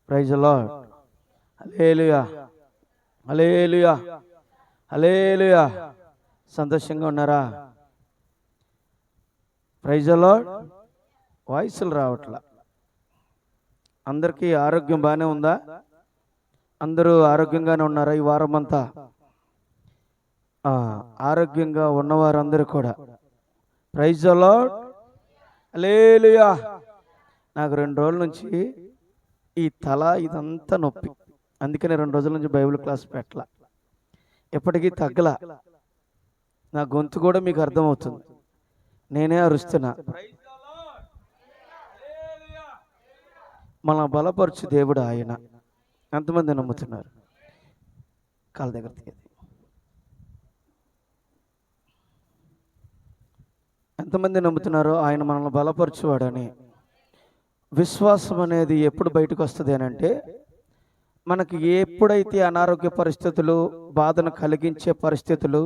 Praise the lord. Hallelujah, hallelujah, hallelujah. సంతోషంగా ఉన్నారా? Praise the lord. వాయిస్లు రావట్లా. అందరికీ ఆరోగ్యం బాగానే ఉందా? అందరూ ఆరోగ్యంగానే ఉన్నారా? ఈ వారం అంతా ఆరోగ్యంగా ఉన్నవారందరూ కూడా ప్రైజ్ ది లార్డ్. హల్లెలూయా. నాకు 2 రోజుల నుంచి ఈ తల ఇదంతా నొప్పి, అందుకనే 2 రోజుల నుంచి బైబిల్ క్లాస్ పెట్టలా. ఎప్పటికీ తగ్గల. నా గొంతు కూడా మీకు అర్థమవుతుంది. నేనే అరుస్తున్నా. మన బలపరచు దేవుడు ఆయన. ఎంతమంది నమ్ముతున్నారు? కాళ్ళ దగ్గర తీయదు. ఎంతమంది నమ్ముతున్నారో ఆయన మనల్ని బలపరచువాడని? విశ్వాసం అనేది ఎప్పుడు బయటకు వస్తుంది అని అంటే, మనకి ఎప్పుడైతే అనారోగ్య పరిస్థితులు, బాధను కలిగించే పరిస్థితులు,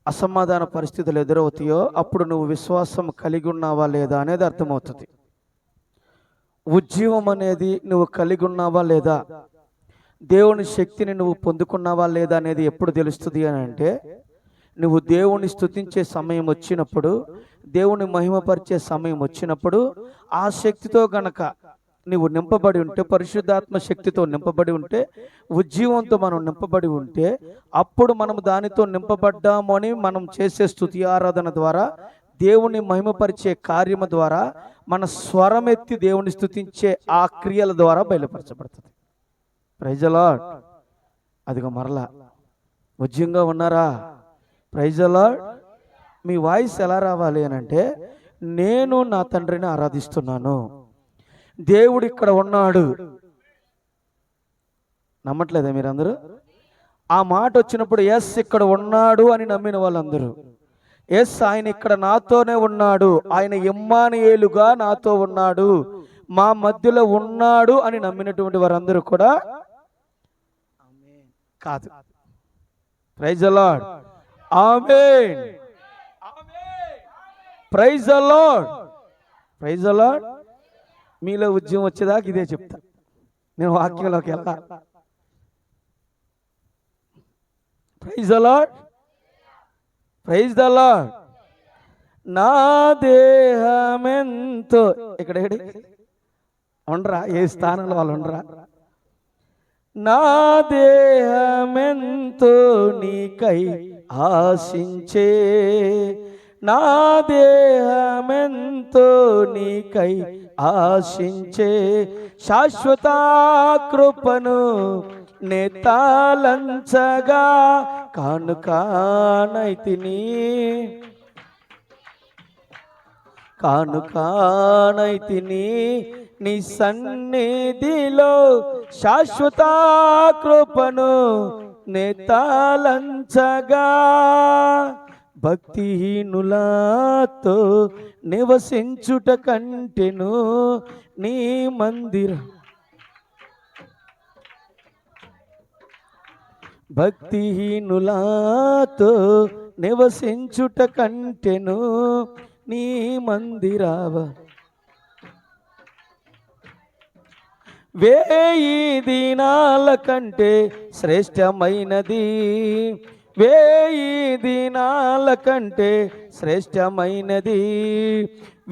అసమాధాన పరిస్థితులు ఎదురవుతాయో అప్పుడు నువ్వు విశ్వాసం కలిగి ఉన్నావా లేదా అనేది అర్థమవుతుంది. ఉజ్జీవం అనేది నువ్వు కలిగి ఉన్నావా లేదా, దేవుని శక్తిని నువ్వు పొందుకున్నావా లేదా అనేది ఎప్పుడు తెలుస్తుంది అని అంటే, నువ్వు దేవుని స్తుతించే సమయం వచ్చినప్పుడు, దేవుని మహిమపరిచే సమయం వచ్చినప్పుడు, ఆ శక్తితో గనక నువ్వు నింపబడి ఉంటే, పరిశుద్ధాత్మ శక్తితో నింపబడి ఉంటే, ఉజ్జీవంతో మనం నింపబడి ఉంటే, అప్పుడు మనం దానితో నింపబడ్డాము అని మనం చేసే స్తుతి ఆరాధన ద్వారా, దేవుని మహిమపరిచే కార్యము ద్వారా, మన స్వరం ఎత్తి దేవుని స్తుతించే ఆ క్రియల ద్వారా బయలుపరచబడుతుంది. Praise the lord. అదిగో మరలా ఉజ్జీవంగా ఉన్నారా? Praise the Lord. మీ వాయిస్ ఎలా రావాలి అని అంటే, నేను నా తండ్రిని ఆరాధిస్తున్నాను, దేవుడు ఇక్కడ ఉన్నాడు. నమ్మట్లేదా మీరందరూ? ఆ మాట వచ్చినప్పుడు ఎస్ ఇక్కడ ఉన్నాడు అని నమ్మిన వాళ్ళందరూ, ఎస్ ఆయన ఇక్కడ నాతోనే ఉన్నాడు, ఆయన ఇమ్మానుయేలుగా నాతో ఉన్నాడు, మా మధ్యలో ఉన్నాడు అని నమ్మినటువంటి వారందరూ కూడా కాదు. Praise the Lord. ఆమేన్. Praise the Lord. Praise the Lord. మీలో ఉద్యమం వచ్చేదాకా ఇదే చెప్తా. నేను వాక్యంలోకి వెళ్తా. Praise the Lord. Praise the Lord. నా దేహమెంతో ఇక్కడ ఉండరా? ఏ స్థానంలో వాళ్ళు ఉండరా? నా దేహమెంతో నీకై ఆశించే, నా దేహమెంతో నీకై ఆశించే, శాశ్వత కృపను నెతాలంచగా కానుకానైతిని, కానుకానైతిని నీ సన్నిధిలో, శాశ్వత కృపను నెతాలంచగా, భక్తిహీనులతో నివసించుట కంటెను నీ మందిరం, భక్తిహీనులతో నివసించుట కంటెను నీ మందిరావ, 1000 దినాల కంటే శ్రేష్టమైనది, 1000 దినాల కంటే శ్రేష్టమైనది,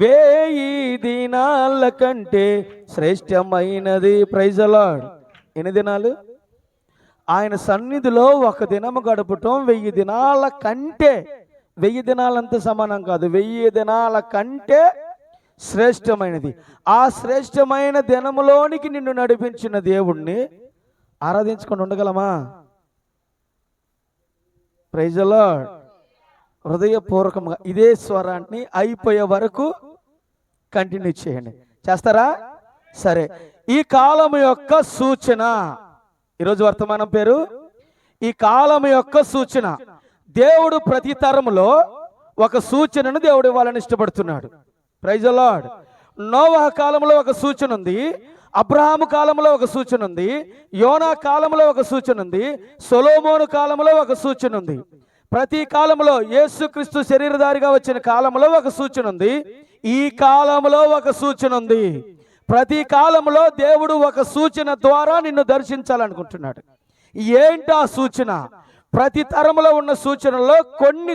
1000 దినాల కంటే శ్రేష్టమైనది. Praise the Lord. ఎన్ని దినాలు? ఆయన సన్నిధిలో ఒక దినము గడపటం 1000 దినాల కంటే, 1000 దినాలంత సమానం కాదు, 1000 దినాల కంటే శ్రేష్టమైనది. ఆ శ్రేష్టమైన దినములోనికి నిన్ను నడిపించిన దేవుణ్ణి ఆరాధించుకొని ఉండగలమా? Praise the lord. హృదయపూర్వకంగా ఇదే స్వరాన్ని అయిపోయే వరకు కంటిన్యూ చేయండి. చేస్తారా? సరే. ఈ కాలం యొక్క సూచన. ఈరోజు వర్తమానం పేరు ఈ కాలం యొక్క సూచన. దేవుడు ప్రతి తరములో ఒక సూచనను దేవుడు ఇవ్వాలని ఇష్టపడుతున్నాడు. Praise the lord. నోవహ కాలంలో ఒక సూచన ఉంది, అబ్రహాము కాలంలో ఒక సూచన ఉంది, యోనా కాలంలో ఒక సూచన ఉంది, సొలొమోను కాలంలో ఒక సూచన ఉంది. ప్రతి కాలంలో యేసుక్రీస్తు శరీరధారిగా వచ్చిన కాలంలో ఒక సూచన ఉంది, ఈ కాలంలో ఒక సూచన ఉంది. ప్రతి కాలంలో దేవుడు ఒక సూచన ద్వారా నిన్ను దర్శించాలనుకుంటున్నాడు. ఏంటి ఆ సూచన? ప్రతి తరంలో ఉన్న సూచనలో కొన్ని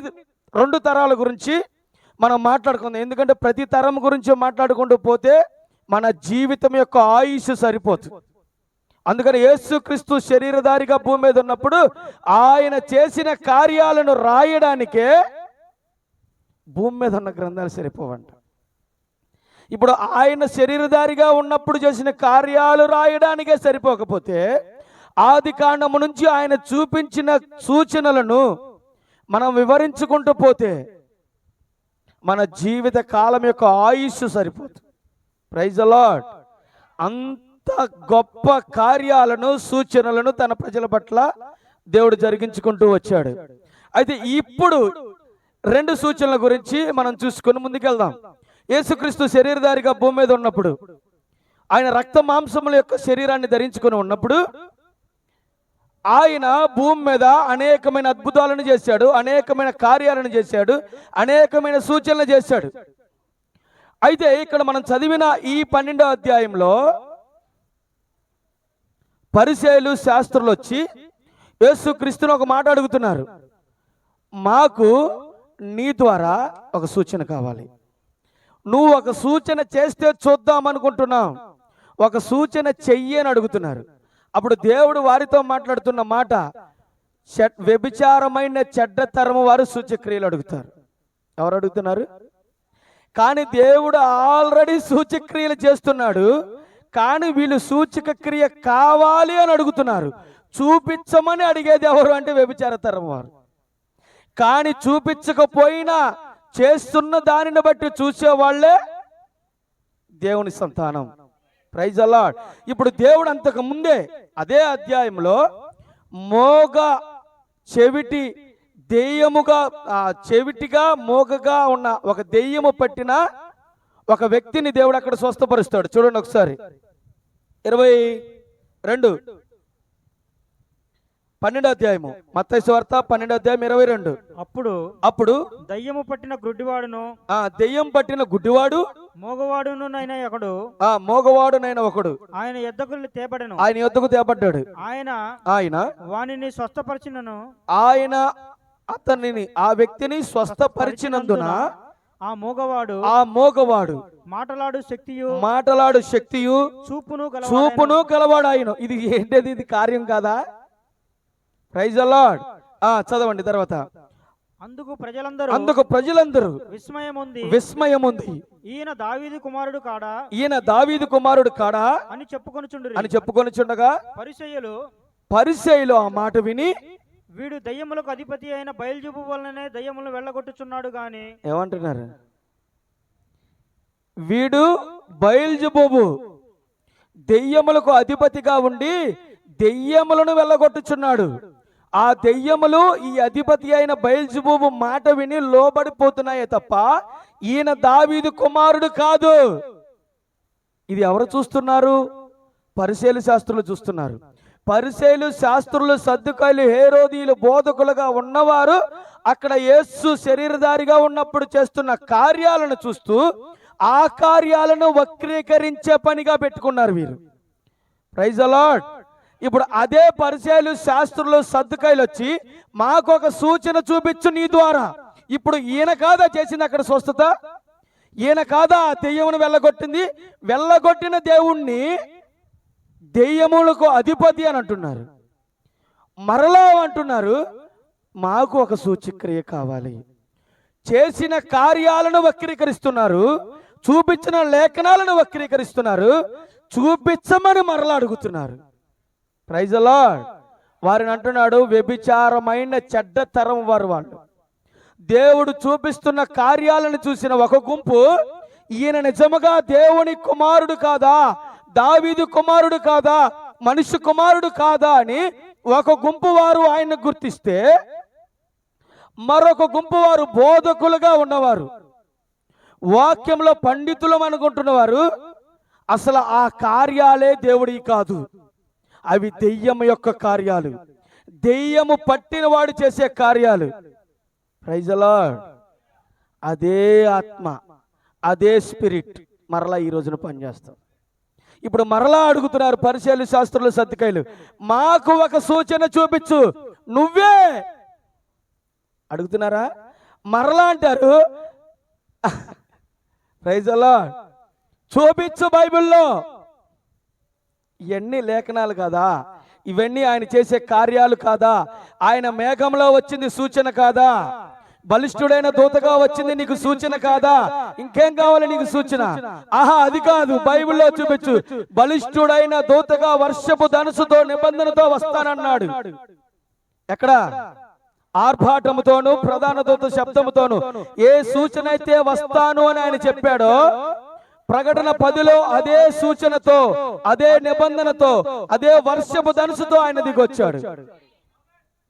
2 తరాల గురించి మనం మాట్లాడుకుందాం. ఎందుకంటే ప్రతి తరం గురించి మాట్లాడుకుంటూ పోతే మన జీవితం యొక్క ఆయుష్ సరిపోతుంది. అందుకని యేసుక్రీస్తు శరీరధారిగా భూమి మీద ఉన్నప్పుడు ఆయన చేసిన కార్యాలను రాయడానికే భూమి మీద ఉన్న గ్రంథాలు సరిపోవంట. ఇప్పుడు ఆయన శరీరధారిగా ఉన్నప్పుడు చేసిన కార్యాలు రాయడానికే సరిపోకపోతే ఆది కాండము నుంచి ఆయన చూపించిన సూచనలను మనం వివరించుకుంటూ పోతే మన జీవిత కాలం యొక్క ఆయుష్ సరిపోతుంది. Praise the Lord. అంత గొప్ప కార్యాలను సూచనలను తన ప్రజల పట్ల దేవుడు జరిగించుకుంటూ వచ్చాడు. అయితే ఇప్పుడు 2 సూచనల గురించి మనం చూసుకొని ముందుకెళ్దాం. యేసుక్రీస్తు శరీరధారిగా భూమి మీద ఉన్నప్పుడు, ఆయన రక్త మాంసముల యొక్క శరీరాన్ని ధరించుకొని ఉన్నప్పుడు, ఆయన భూమి మీద అనేకమైన అద్భుతాలను చేశాడు, అనేకమైన కార్యాలను చేశాడు, అనేకమైన సూచనలు చేశాడు. అయితే ఇక్కడ మనం చదివిన ఈ 12వ అధ్యాయంలో పరిసయ్యులు శాస్త్రులు వచ్చి యేసుక్రీస్తును ఒక మాట అడుగుతున్నారు. మాకు నీ ద్వారా ఒక సూచన కావాలి, నువ్వు ఒక సూచన చేస్తే చూద్దాం అనుకుంటున్నాం, ఒక సూచన చెయ్యి అని అడుగుతున్నారు. అప్పుడు దేవుడు వారితో మాట్లాడుతున్న మాట, వ్యభిచారమైన చెడ్డ తరము వారు సూచక్రియలు అడుగుతారు. ఎవరు అడుగుతున్నారు? కానీ దేవుడు ఆల్రెడీ సూచక్రియలు చేస్తున్నాడు, కానీ వీళ్ళు సూచక క్రియ కావాలి అని అడుగుతున్నారు. చూపించమని అడిగేది ఎవరు అంటే వ్యభిచార తరం వారు. కానీ చూపించకపోయినా చేస్తున్న దానిని బట్టి చూసేవాళ్లే దేవుని సంతానం. Praise the lord. ఇప్పుడు దేవుడు అంతకు ముందే అదే అధ్యాయంలో మోగ చెవిటి దెయ్యముగా చెవిటిగా మోగగా ఉన్న ఒక దెయ్యము పట్టిన ఒక వ్యక్తిని దేవుడు అక్కడ స్వస్థపరుస్తాడు. చూడండి ఒకసారి 22 12వ అధ్యాయము, మత్తయి సువార్త 12వ అధ్యాయం 22. అప్పుడు దయ్యము పట్టిన గుడ్డివాడును, దెయ్యం పట్టిన గుడ్డివాడు, మోగవాడునైన ఒకడు ఆయన యొద్దకు తేబడ్డాడు. ఆయన వానిని స్వస్థపరిచినను, ఆయన అతనిని ఆ వ్యక్తిని స్వస్థపరిచినందున ఆ మోగవాడు మాటలాడు శక్తియు చూపును కలవాడు ఆయన. ఇది ఏంటది? ఇది కార్యం కాదా? Praise the Lord. చదవండి తర్వాత. అందుకు ప్రజలందరూ విస్మయముంది. ఈయన దావీదు కుమారుడు కాడా అని చెప్పుకొనుచుండగా పరిసయ్యులు ఆ మాట విని, వీడు దయ్యములకు అధిపతి అయిన బయల్జెబు వలననే దయ్యములను వెళ్ళగొట్టుచున్నాడు గాని. ఏమంటున్నారు? వీడు బయల్జెబూబు దెయ్యములకు అధిపతిగా ఉండి దెయ్యములను వెళ్ళగొట్టుచున్నాడు. ఆ దెయ్యములు ఈ అధిపతి అయిన బయల్జెబూబు మాట విని లోబడిపోతున్నాయే తప్ప ఈయన దావీదు కుమారుడు కాదు. ఇది ఎవరు చూస్తున్నారు? పరిసయ్యులు శాస్త్రులు చూస్తున్నారు. పరిసయ్యులు శాస్త్రులు సద్దుకాయలు హేరోదీయులు బోధకులుగా ఉన్నవారు అక్కడ యేసు శరీరధారిగా ఉన్నప్పుడు చేస్తున్న కార్యాలను చూస్తూ ఆ కార్యాలను వక్రీకరించే పనిగా పెట్టుకున్నారు వీరు. Praise the lord. ఇప్పుడు అదే పరిసయ్యులు శాస్త్రులు సద్దుకాయలు వచ్చి మాకు ఒక సూచన చూపించు నీ ద్వారా. ఇప్పుడు ఈయన కాదా చేసింది అక్కడ స్వస్థత? ఈయన కాదా దెయ్యమును వెళ్ళగొట్టిన దేవుణ్ణి దెయ్యములకు అధిపతి అని అంటున్నారు. మరలా అంటున్నారు మాకు ఒక సూచక్రియ కావాలి. చేసిన కార్యాలను వక్రీకరిస్తున్నారు, చూపించిన లేఖనాలను వక్రీకరిస్తున్నారు, చూపించమని మరలా అడుగుతున్నారు. Praise the Lord. వారిని అంటున్నాడు వ్యభిచారమైన చెడ్డ తరం వారు. వాళ్ళు దేవుడు చూపిస్తున్న కార్యాలను చూసిన ఒక గుంపు ఈయన నిజముగా దేవుని కుమారుడు కాదా, దావీదు కుమారుడు కాదా, మనిషి కుమారుడు కాదా అని ఒక గుంపు వారు ఆయన గుర్తిస్తే, మరొక గుంపు వారు బోధకులుగా ఉన్నవారు, వాక్యంలో పండితులం అనుకుంటున్నవారు అసలు ఆ కార్యాలే దేవుడి కాదు, అవి దెయ్యం యొక్క కార్యాలు, దెయ్యము పట్టిన వాడు చేసే కార్యాలు. Praise the lord. అదే ఆత్మ, అదే స్పిరిట్ మరలా ఈ రోజున పనిచేస్తాం. ఇప్పుడు మరలా అడుగుతున్నారు పరిసయ్యులు, శాస్త్రులు, సద్దుకాయలు, మాకు ఒక సూచన చూపించు, నువ్వే అడుగుతున్నారా? మరలా అంటారు, ప్రైజ్ ది లార్డ్, చూపించు బైబిల్లో. ఇవన్నీ లేఖనాలు కాదా? ఇవన్నీ ఆయన చేసే కార్యాలు కాదా? ఆయన మేఘంలో వచ్చింది సూచన కాదా? బలిష్ఠుడైన దూతగా వచ్చింది నీకు సూచన కాదా? ఇంకేం కావాలి నీకు సూచన? ఆహా, అది కాదు, బైబిల్లో చూపించు. బలిష్ఠుడైన దూతగా వర్షపు ధనుసుతో నిబంధనతో వస్తానన్నాడు. ఎక్కడ? ఆర్భాటముతోను ప్రధాన దూత శబ్దముతోను. ఏ సూచన అయితే వస్తాను అని ఆయన చెప్పాడో, ప్రకటన 10లో అదే సూచనతో, అదే నిబంధనతో, అదే వర్షపు ధనుసుతో ఆయన దిగొచ్చాడు.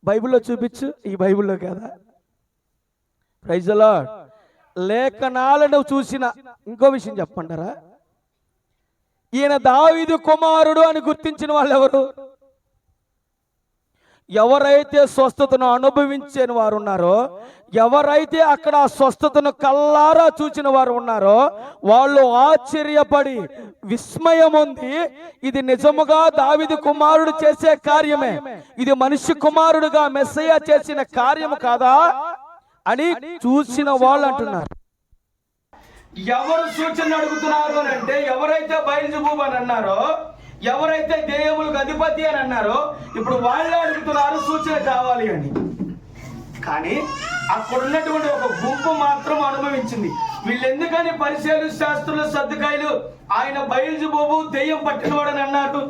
బైబిల్లో చూపించు. ఈ బైబిల్లో కదా? Praise the Lord. లేఖనాలను చూసిన ఇంకో విషయం చెప్పంటారా? ఈయన దావీదు కుమారుడు అని గుర్తించిన వాళ్ళు ఎవరు? ఎవరైతే స్వస్థతను అనుభవించిన వారు ఉన్నారో, ఎవరైతే అక్కడ ఆ స్వస్థతను కల్లారా చూచిన వారు ఉన్నారో, వాళ్ళు ఆశ్చర్యపడి విస్మయం ఉంది, ఇది నిజముగా దావీదు కుమారుడు చేసే కార్యమే, ఇది మనిషి కుమారుడుగా మెస్సయ్య చేసిన కార్యము కాదా అని చూసిన వాళ్ళు అంటున్నారు. ఎవరు సూచన అడుగుతున్నారు అని అంటే, ఎవరైతే బయలుజుబు అని అన్నారో, ఎవరైతే దెయ్యములకు అధిపతి అని అన్నారో, ఇప్పుడు వాళ్ళే అడుగుతున్నారు సూచన కావాలి అని. కానీ అక్కడ ఉన్నటువంటి ఒక గుంపు మాత్రం అనుభవించింది. వీళ్ళు ఎందుకని పరిసయ్యులు, శాస్త్రులు, సద్దుకాయలు ఆయన బయలుజుబు దెయ్యం పట్టినవాడని అన్నారు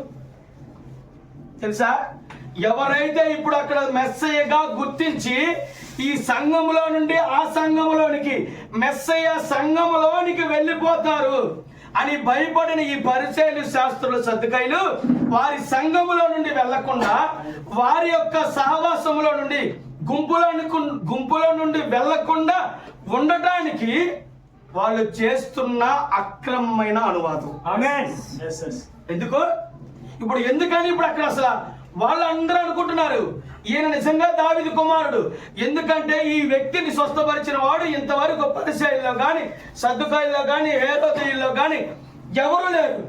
తెలుసా? ఎవరైతే ఇప్పుడు అక్కడ మెస్సయ్యగా గుర్తించి ఈ సంఘములో నుండి ఆ సంఘములోనికి, మెస్సయ్య సంఘములోనికి వెళ్ళిపోతారు అని భయపడిన ఈ పరిసయ్యులు, శాస్త్రులు, సద్దుకాయలు వారి సంఘములో నుండి వెళ్లకుండా, వారి యొక్క సహవాసములో నుండి, గుంపులో నుండి వెళ్లకుండా ఉండటానికి వాళ్ళు చేస్తున్న అక్రమమైన అనువాదం. ఎందుకు? ఇప్పుడు ఎందుకని ఇప్పుడు అక్కడ అసలు వాళ్ళందరూ అనుకుంటున్నారు ఈయన నిజంగా దావీదు కుమారుడు. ఎందుకంటే ఈ వ్యక్తిని స్వస్థపరిచిన వాడు ఇంతవరకు పరిసయ్యుల్లో కానీ, సద్దుకాయల్లో కానీ, హేరోదీయుల్లో కానీ ఎవరు లేరు.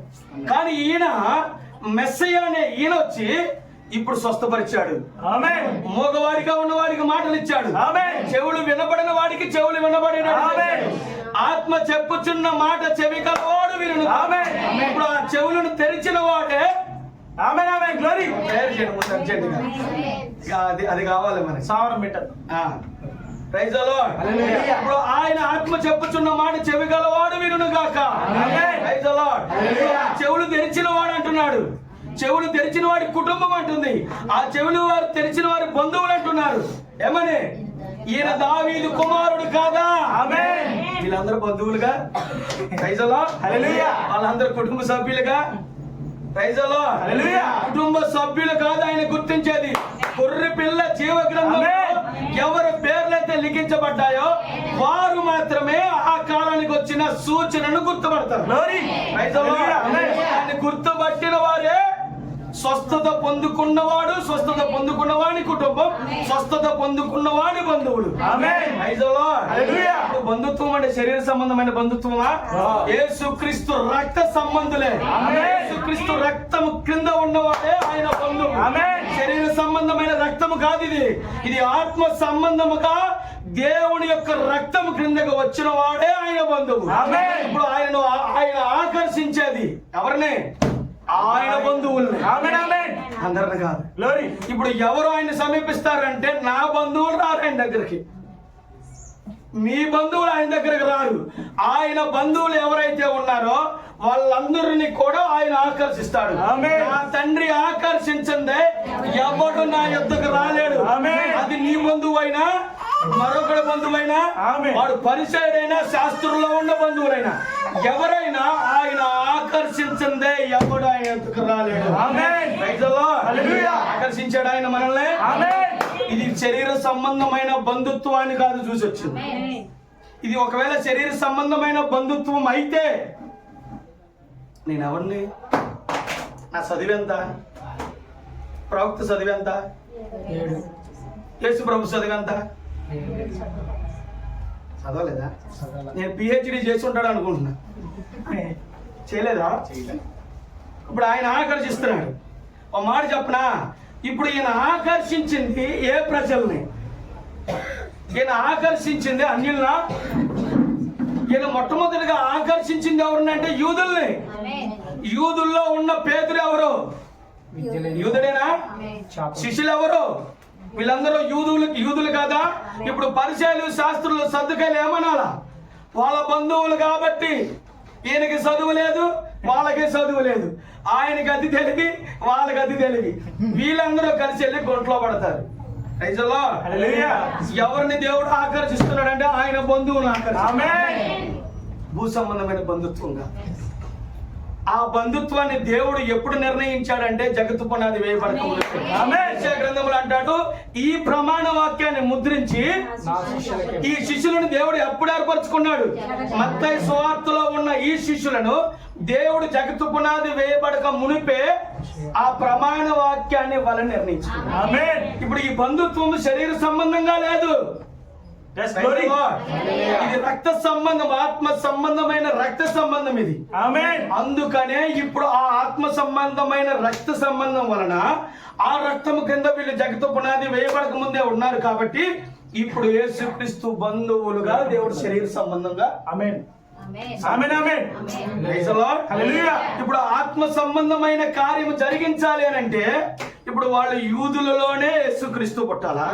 కానీ ఈయన మెస్సయ్య అనే ఈయన వచ్చి ఇప్పుడు స్వస్థపరిచాడు. మోగవాడిగా ఉన్నవాడికి మాటలు ఇచ్చాడు. చెవులు వినబడిన వాడికి చెవులు వినబడినాడు. ఆత్మ చెప్పుచున్న మాట చెవి కలవాడు వినును. ఇప్పుడు ఆ చెవులను తెరిచిన వాడే అది కావాలి మనకి. సావరం పెట్టదు. ఇప్పుడు ఆయన ఆత్మ చెప్పుచున్న మాట చెవి గలవాడు వినును గాక. చెవులు తెరిచిన వాడు అంటున్నాడు. చెవులు తెరిచిన వాడి కుటుంబం అంటుంది. ఆ చెవులు వారు తెరిచిన వారి బంధువులు అంటున్నారు. ఏమని? ఈయన దావీదు కుమారుడు కాదా? వీళ్ళందరూ బంధువులుగా, వాళ్ళందరూ కుటుంబ సభ్యులుగా, కుటుంబ సభ్యులు కాదు ఆయన గుర్తించేది. గొర్రె పిల్ల జీవ గ్రంథంలో ఎవరి పేర్లైతే లిఖించబడ్డాయో వారు మాత్రమే ఆ కాలానికి వచ్చిన సూచనను గుర్తుపడతారు. దాన్ని గుర్తుపట్టిన వారే స్వస్థత పొందుకున్నవాడు, స్వస్థత పొందుకున్నవాడి కుటుంబం, స్వస్థత పొందుకున్నవాడి బంధువులు. బంధుత్వం అంటే శరీర సంబంధమైన బంధుత్వమా? యేసుక్రీస్తు రక్త సంబంధులే. యేసుక్రీస్తు రక్తము క్రింద ఉన్నవాడే ఆయన బంధువు. శరీర సంబంధమైన రక్తము కాదు ఇది. ఇది ఆత్మ సంబంధముగా దేవుని యొక్క రక్తము క్రిందకు వచ్చిన వాడే ఆయన బంధువు. ఇప్పుడు ఆయన ఆకర్షించేది ఎవరిని? ఆయన బంధువుల్ని. అందరిని కాదు. ఇప్పుడు ఎవరు ఆయన సమీపిస్తారంటే, నా బంధువులు రారు ఆయన దగ్గరికి, మీ బంధువులు ఆయన దగ్గరికి రారు. ఆయన బంధువులు ఎవరైతే ఉన్నారో వాళ్ళందరినీ కూడా ఆయన ఆకర్షిస్తాడు. నా తండ్రి ఆకర్షించిందే ఎవడు నా యొద్దకు రాలేడు. అది నీ బంధువైనా, మరొకటి బంధువైనా, వాడు పరిసయ్యుడైనా, శాస్త్రంలో ఉన్న బంధువులైనా, ఎవరైనా ఆయన ఆకర్షించిందే ఎవడు ఆయన యొద్దకు రాలేడు. ఆకర్షించాడు ఆయన మనల్ని. ఇది శరీర సంబంధమైన బంధుత్వాన్ని కాదు చూసి వచ్చింది. ఇది ఒకవేళ శరీర సంబంధమైన బంధుత్వం అయితే నేను ఎవరిని? నా చదివెంత? ప్రవక్త చదివెంత? యేసు ప్రభు చదివెంత? చదవలేదా? నేను PhD చేసి ఉంటాడు అనుకుంటున్నా. చేయలేదా? ఇప్పుడు ఆయన ఆకర్షిస్తున్నాడు. ఒక మాట చెప్పనా, ఇప్పుడు ఈయన ఆకర్షించింది ఏ ప్రజల్ని? ఈయన ఆకర్షించింది అన్యుల్నా? ఈయన మొట్టమొదటిగా ఆకర్షించింది ఎవరినంటే యూదుల్ని. యూదుల్లో ఉన్న పేతురు ఎవరు? యూదుడేనా? శిష్యులు ఎవరు? వీళ్ళందరూ యూదులు కాదా? ఇప్పుడు పరిచయాలు, శాస్త్రులు, సద్దుకాయలు ఏమనాలా? వాళ్ళ బంధువులు కాబట్టి ఈయనకి చదువు లేదు, వాళ్ళకి చదువు లేదు. ఆయనకి అది తెలివి, వాళ్ళకి అది తెలివి. వీళ్ళందరూ కలిసి వెళ్ళి గుంట్లో పడతారు. ఎవరిని దేవుడు ఆకర్షిస్తున్నాడంటే ఆయన బంధువులను ఆకర్షిస్తున్నాడు. భూ సంబంధమైన బంధుత్వంగా. ఆ బంధుత్వాన్ని దేవుడు ఎప్పుడు నిర్ణయించాడంటే జగత్తు పునాది వేయబడక ముందు. యెషయా గ్రంథములు అంటాడు, ఈ ప్రమాణ వాక్యాన్ని ముద్రించి ఈ శిష్యులను దేవుడు ఎప్పుడు ఏర్పరచుకున్నాడు? మత్తయి సువార్తలో ఉన్న ఈ శిష్యులను దేవుడు జగత్తు పునాది వేయబడక మునిపే ఆ ప్రమాణ వాక్యాన్ని వాళ్ళని నిర్ణయించాడు. ఇప్పుడు ఈ బంధుత్వం శరీర సంబంధంగా లేదు, ఇది రక్త సంబంధం, ఆత్మ సంబంధమైన రక్త సంబంధం ఇది. అందుకనే ఇప్పుడు ఆ ఆత్మ సంబంధమైన రక్త సంబంధం వలన ఆ రక్తము కింద వీళ్ళు జగత్తు పునాది వేయబడక ముందే ఉన్నారు. కాబట్టి ఇప్పుడు యేసుక్రీస్తు బంధువులుగా దేవుడు శరీర సంబంధంగా. ఇప్పుడు ఆత్మ సంబంధమైన కార్యము జరిగించాలి అని అంటే ఇప్పుడు వాళ్ళు యూదులలోనే యేసుక్రీస్తు పుట్టాలా?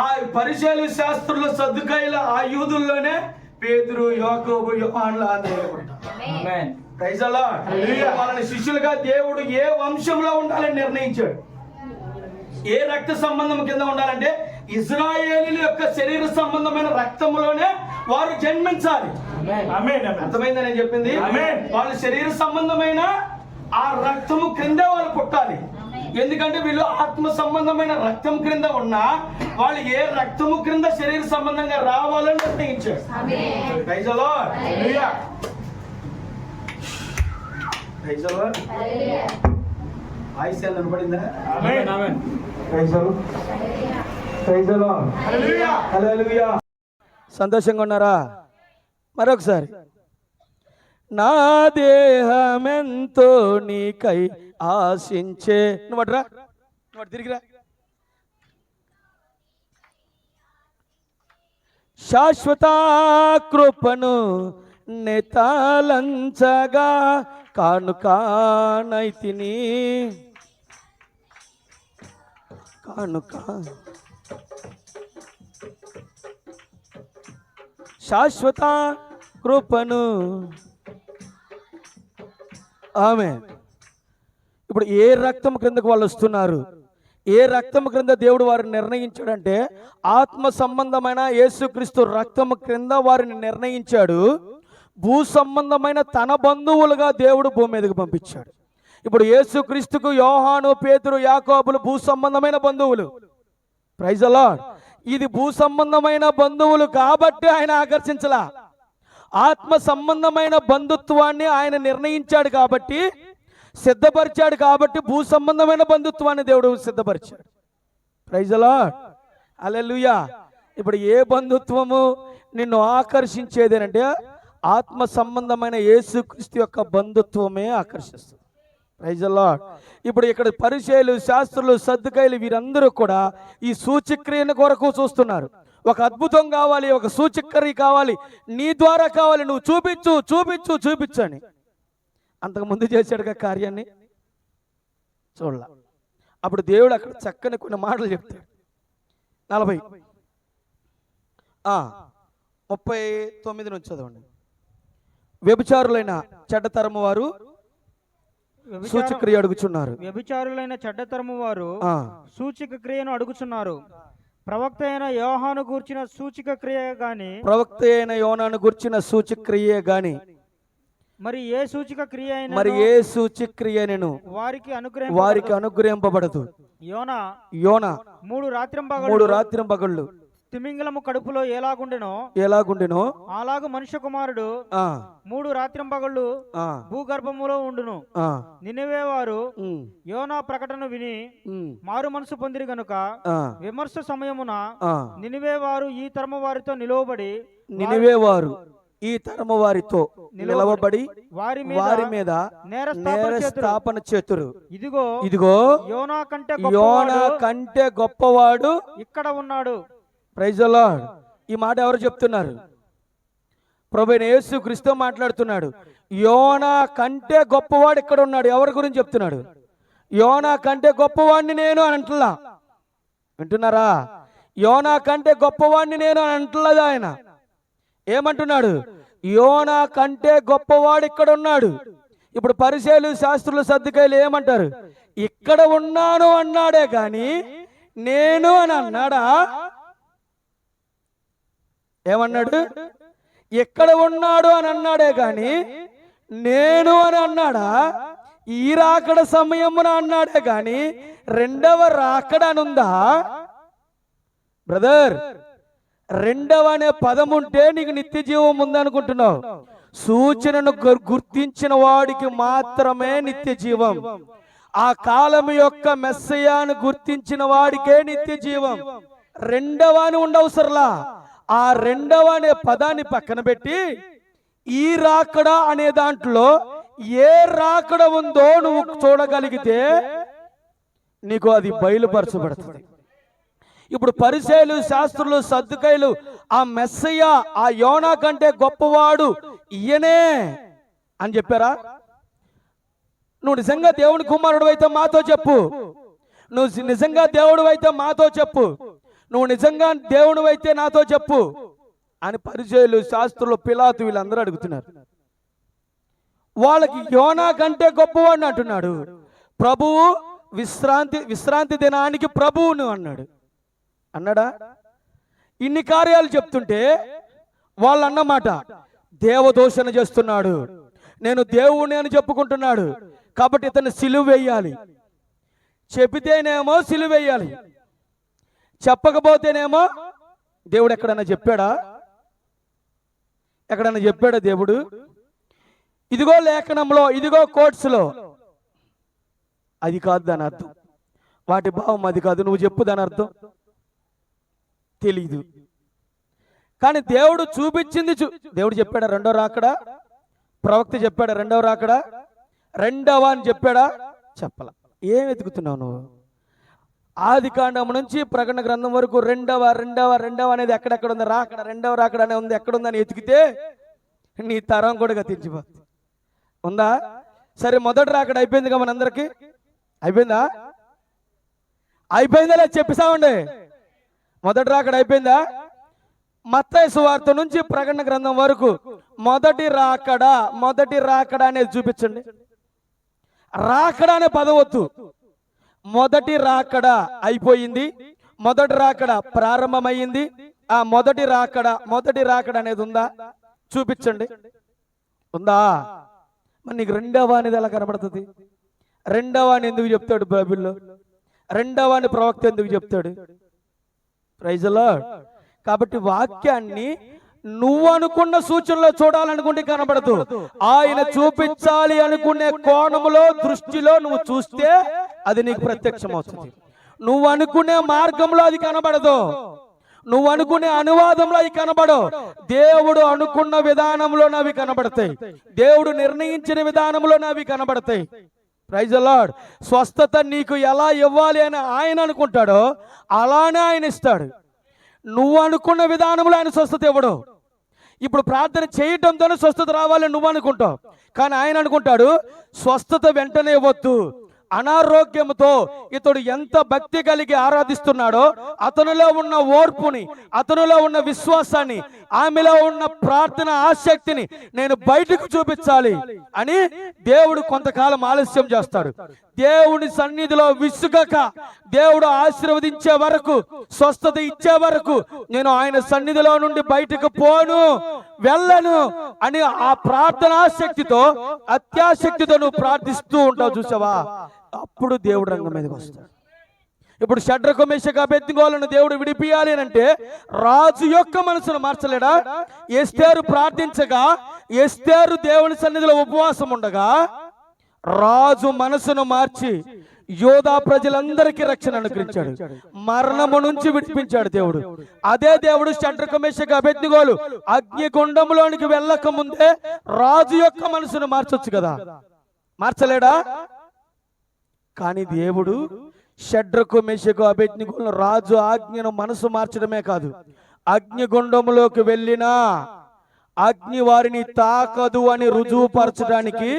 ఆ పరిచయాలు, శాస్త్రులు, సద్దుకాయలు ఆ యూదుల్లోనే పేతురు, యాకోబు, యోహానులు ఆ దేవుడు పుట్టాలి. వాళ్ళని శిష్యులుగా దేవుడు ఏ వంశంలో ఉండాలని నిర్ణయించాడు. ఏ రక్త సంబంధం కింద ఉండాలంటే ఇజ్రాయేలీల యొక్క శరీర సంబంధమైన రక్తములోనే వారు జన్మించాలి. అర్థమైందని నేను చెప్పింది. వాళ్ళ శరీర సంబంధమైన ఆ రక్తము క్రింద వాళ్ళు పుట్టాలి. ఎందుకంటే వీళ్ళు ఆత్మ సంబంధమైన రక్తం క్రింద ఉన్నా వాళ్ళు ఏ రక్తము క్రింద శరీర సంబంధంగా రావాలని నిర్ణయించారు. పడిందా? సంతోషంగా ఉన్నారా? మరొకసారి, నా దేహమెంతో నీకై ఆశించే. నువ్వు అట్రా, నువ్వు అటు తిరిగిరా. శాశ్వత కృపను నెతాలంచగా కానుకానైతిని, కానుక శాశ్వత కృపను. ఆమె ఇప్పుడు ఏ రక్తం క్రిందకు వాళ్ళు వస్తున్నారు? ఏ రక్తం క్రింద దేవుడు వారిని నిర్ణయించాడంటే ఆత్మ సంబంధమైన యేసుక్రీస్తు రక్తం క్రింద వారిని నిర్ణయించాడు. భూ సంబంధమైన తన బంధువులుగా దేవుడు భూమి మీదకి పంపించాడు. ఇప్పుడు యేసుక్రీస్తుకు యోహాను, పేతురు, యాకోబులు భూ సంబంధమైన బంధువులు. Praise the Lord. ఇది భూ సంబంధమైన బంధువులు కాబట్టి ఆయన ఆకర్షించలా. ఆత్మ సంబంధమైన బంధుత్వాన్ని ఆయన నిర్ణయించాడు కాబట్టి, సిద్ధపరిచాడు కాబట్టి భూ సంబంధమైన బంధుత్వాన్ని దేవుడు సిద్ధపరిచాడు. Praise the lord. హల్లెలూయా. ఇప్పుడు ఏ బంధుత్వము నిన్ను ఆకర్షించేదేనంటే ఆత్మ సంబంధమైన యేసుక్రీస్తు యొక్క బంధుత్వమే ఆకర్షిస్తుంది. Praise the lord. ఇప్పుడు ఇక్కడ పరిచయాలు, శాస్త్రులు, సద్దుకాయలు వీరందరూ కూడా ఈ సూచక్రియను కొరకు చూస్తున్నారు. ఒక అద్భుతం కావాలి, ఒక సూచక్రియ కావాలి, నీ ద్వారా కావాలి, నువ్వు చూపించు చూపించు చూపించు అని. అంతకుముందు చేశాడుగా కార్యాన్ని చూడాల. అప్పుడు దేవుడు అక్కడ చక్కని కొన్ని మాటలు చెప్తాడు. 39 నుంచి చదవండి. వ్యభిచారులైన చెడ్డతరము వారు సూచక్రియ అడుగుచున్నారు. వ్యభిచారులైన చెడ్డతరము వారు సూచక క్రియను అడుగుచున్నారు. ప్రవక్త అయిన యోహాను గూర్చిన సూచక క్రియ గాని, ప్రవక్త అయిన యోహాను గూర్చిన సూచక్రియ గాని, మరి ఏ సూచక క్రియ అయినా, మరి ఏ సూచక్రియను వారికి అనుగ్రహింపబడదు. యోనా 3 రాత్రింపగళ్ళు తిమింగలము కడుపులో ఎలాగుండెనో అలాగు మనుష్య కుమారుడు 3 రాత్రింపగళ్ళు భూగర్భములో ఉండును. నినివే వారు యోనా ప్రకటన విని మారు మనసు పొందిరి గనుక విమర్శ సమయమున నినివే వారు ఈ తరము వారితో నిలువబడి ఈ తరము వారితో నిలవబడి వారి వారి మీద నేరస్థాపన చేతురు. ఇదిగో ఇదిగో యోనా యోనా కంటే గొప్పవాడు ఇక్కడ ఉన్నాడు. Praise the Lord. ఈ మాట ఎవరు చెప్తున్నారు? ప్రభువైన యేసు క్రీస్తు మాట్లాడుతున్నాడు. యోనా కంటే గొప్పవాడు ఇక్కడ ఉన్నాడు. ఎవరి గురించి చెప్తున్నాడు? యోనా కంటే గొప్పవాడిని నేను అని అంటున్నా. వింటున్నారా? యోనా కంటే గొప్పవాడిని నేను అని అంటున్నది ఆయన. ఏమంటున్నాడు? యోనా కంటే గొప్పవాడు ఇక్కడ ఉన్నాడు. ఇప్పుడు పరిసయ్యులు, శాస్త్రులు, సద్దుకాయలు ఏమంటారు? ఇక్కడ ఉన్నాను అన్నాడే కానీ నేను అని అన్నాడా? ఏమన్నాడు? ఎక్కడ ఉన్నాడు అని అన్నాడే కానీ నేను అని అన్నాడా? ఈ రాకడ సమయమున అన్నాడే కానీ రెండవ రాకడ అనుందా? బ్రదర్, రెండవ అనే పదం ఉంటే నీకు నిత్య జీవం ఉందనుకుంటున్నావు. సూచనను గుర్తించిన వాడికి మాత్రమే నిత్య జీవం. ఆ కాలం యొక్క మెస్సయాను గుర్తించిన వాడికే నిత్య జీవం. రెండవ అని ఉండవసరలా. ఆ రెండవ అనే పదాన్ని పక్కన పెట్టి ఈ రాకడ అనే దాంట్లో ఏ రాకడ ఉందో నువ్వు చూడగలిగితే నీకు అది బయలుపరచబడుతుంది. ఇప్పుడు పరిసయ్యులు, శాస్త్రులు, సద్దుకాయలు ఆ మెస్సయ్య, ఆ యోనా కంటే గొప్పవాడు ఈయనే అని చెప్పారా? నువ్వు నిజంగా దేవుని కుమారుడు అయితే మాతో చెప్పు. నువ్వు నిజంగా దేవుడు అయితే మాతో చెప్పు. నువ్వు నిజంగా దేవుడు అయితే నాతో చెప్పు అని పరిసయ్యులు, శాస్త్రులు, పిలాతు వీళ్ళందరూ అడుగుతున్నారు. వాళ్ళకి యోనా కంటే గొప్పవాడిని అంటున్నాడు. ప్రభువు విశ్రాంతి దినానికి ప్రభువును అన్నాడా? ఇన్ని కార్యాలు చెప్తుంటే వాళ్ళు అన్నమాట దేవదూషణ చేస్తున్నాడు, నేను దేవుని అని చెప్పుకుంటున్నాడు కాబట్టి ఇతను సిలువ వేయాలి. చెబితేనేమో సిలువ వేయాలి, చెప్పకపోతేనేమో దేవుడు ఎక్కడన్నా చెప్పాడా? ఎక్కడన్నా చెప్పాడా దేవుడు? ఇదిగో లేఖనంలో, ఇదిగో కోట్స్లో. అది కాదు దాని అర్థం. వాటి భావం అది కాదు. నువ్వు చెప్పు దాని అర్థం. తెలీదు. కానీ దేవుడు చూపించింది దేవుడు చెప్పాడా రెండో రాకడా? ప్రవక్త చెప్పాడా రెండవ రాకడా? రెండవ అని చెప్పాడా? చెప్పలా. ఏం వెతుకుతున్నావు నువ్వు? ఆది కాండం నుంచి ప్రకటన గ్రంథం వరకు రెండవ అనేది ఎక్కడెక్కడ ఉంది? రాకడ, రెండవ రాకడ అనే ఉంది. ఎక్కడుందని ఎతికితే నీ తరం కూడా గతించిపోతుంది. ఉందా? సరే, మొదటి రాకడ అయిపోయిందిగా మనందరికి. అయిపోయిందా? అయిపోయిందా లేదు చెప్పిస్తామండి. మొదటి రాకడ అయిపోయిందా? మత్తయి సువార్త నుంచి ప్రకటన గ్రంథం వరకు మొదటి రాకడ అనేది చూపించండి. రాకడ అనే పదం వద్దు. మొదటి రాకడ అయిపోయింది, మొదటి రాకడ ప్రారంభమైంది. ఆ మొదటి రాకడ అనేది ఉందా? చూపించండి. ఉందా? మరి నీకు రెండవ అనేది ఎలా కనబడుతుంది? రెండవ అని ఎందుకు చెప్తాడు బైబిల్లో? రెండవ అని ప్రవక్త ఎందుకు చెప్తాడు? Praise the Lord. కాబట్టి వాక్యాన్ని నువ్వు అనుకున్న సూచనలో చూడాలనుకుంటే కనబడదు. ఆయన చూపించాలి అనుకునే కోణములో, దృష్టిలో నువ్వు చూస్తే అది నీకు ప్రత్యక్షం అవుతుంది. నువ్వు అనుకునే మార్గంలో అది కనబడదు. నువ్వు అనుకునే అనువాదంలో అవి కనబడవు. దేవుడు అనుకున్న విధానంలో అవి కనబడతాయి. దేవుడు నిర్ణయించిన విధానంలో అవి కనబడతాయి. Praise the Lord. స్వస్థత నీకు ఎలా ఇవ్వాలి అని ఆయన అనుకుంటాడో అలానే ఆయన ఇస్తాడు. నువ్వు అనుకున్న విధానంలో ఆయన స్వస్థత ఇవ్వడు. ఇప్పుడు ప్రార్థన చేయటంతోనే స్వస్థత రావాలని నువ్వు అనుకుంటావు, కానీ ఆయన అనుకుంటాడు స్వస్థత వెంటనే ఇవ్వద్దు. అనారోగ్యంతో ఇతడు ఎంత భక్తి కలిగి ఆరాధిస్తున్నాడో అతనిలో ఉన్న ఓర్పుని, అతనిలో ఉన్న విశ్వాసాన్ని, ఆమెలో ఉన్న ప్రార్థన ఆసక్తిని నేను బయటకు చూపించాలి అని దేవుడు కొంతకాలం ఆలస్యం చేస్తాడు. దేవుని సన్నిధిలో విసుగక దేవుడు ఆశీర్వదించే వరకు, స్వస్థత ఇచ్చే వరకు నేను ఆయన సన్నిధిలో నుండి బయటకు పోను, వెళ్ళను అని ఆ ప్రార్థనాశక్తితో, అత్యాశక్తితో నువ్వు ప్రార్థిస్తూ ఉంటావు. చూసావా? అప్పుడు దేవుడు రంగం మీదకి వస్తాడు. ఇప్పుడు షడ్రకు మేషకు అబేద్నెగోలను దేవుడు విడిపియాలి అంటే రాజు యొక్క మనసును మార్చలేడా? ఎస్తేరు ప్రార్థించగా, ఎస్తేరు దేవుని సన్నిధిలో ఉపవాసం ఉండగా రాజు మనసును మార్చి యోధా ప్రజలందరికీ రక్షణ అనుగ్రహించాడు, మరణము నుంచి విడిపించాడు దేవుడు. అదే దేవుడు షడ్రకు మేషకు అబేద్నెగోలు అగ్నిగుండంలోనికి వెళ్ళక ముందే రాజు యొక్క మనసును మార్చొచ్చు కదా, మార్చలేడా? కానీ దేవుడు షడ్రకు మేషకు అబేద్నెగోలు రాజు ఆజ్ఞను మనసు మార్చడమే కాదు, అగ్నిగుండంలోకి వెళ్ళినా అగ్ని వారిని తాకదు అని రుజువుపరచడానికి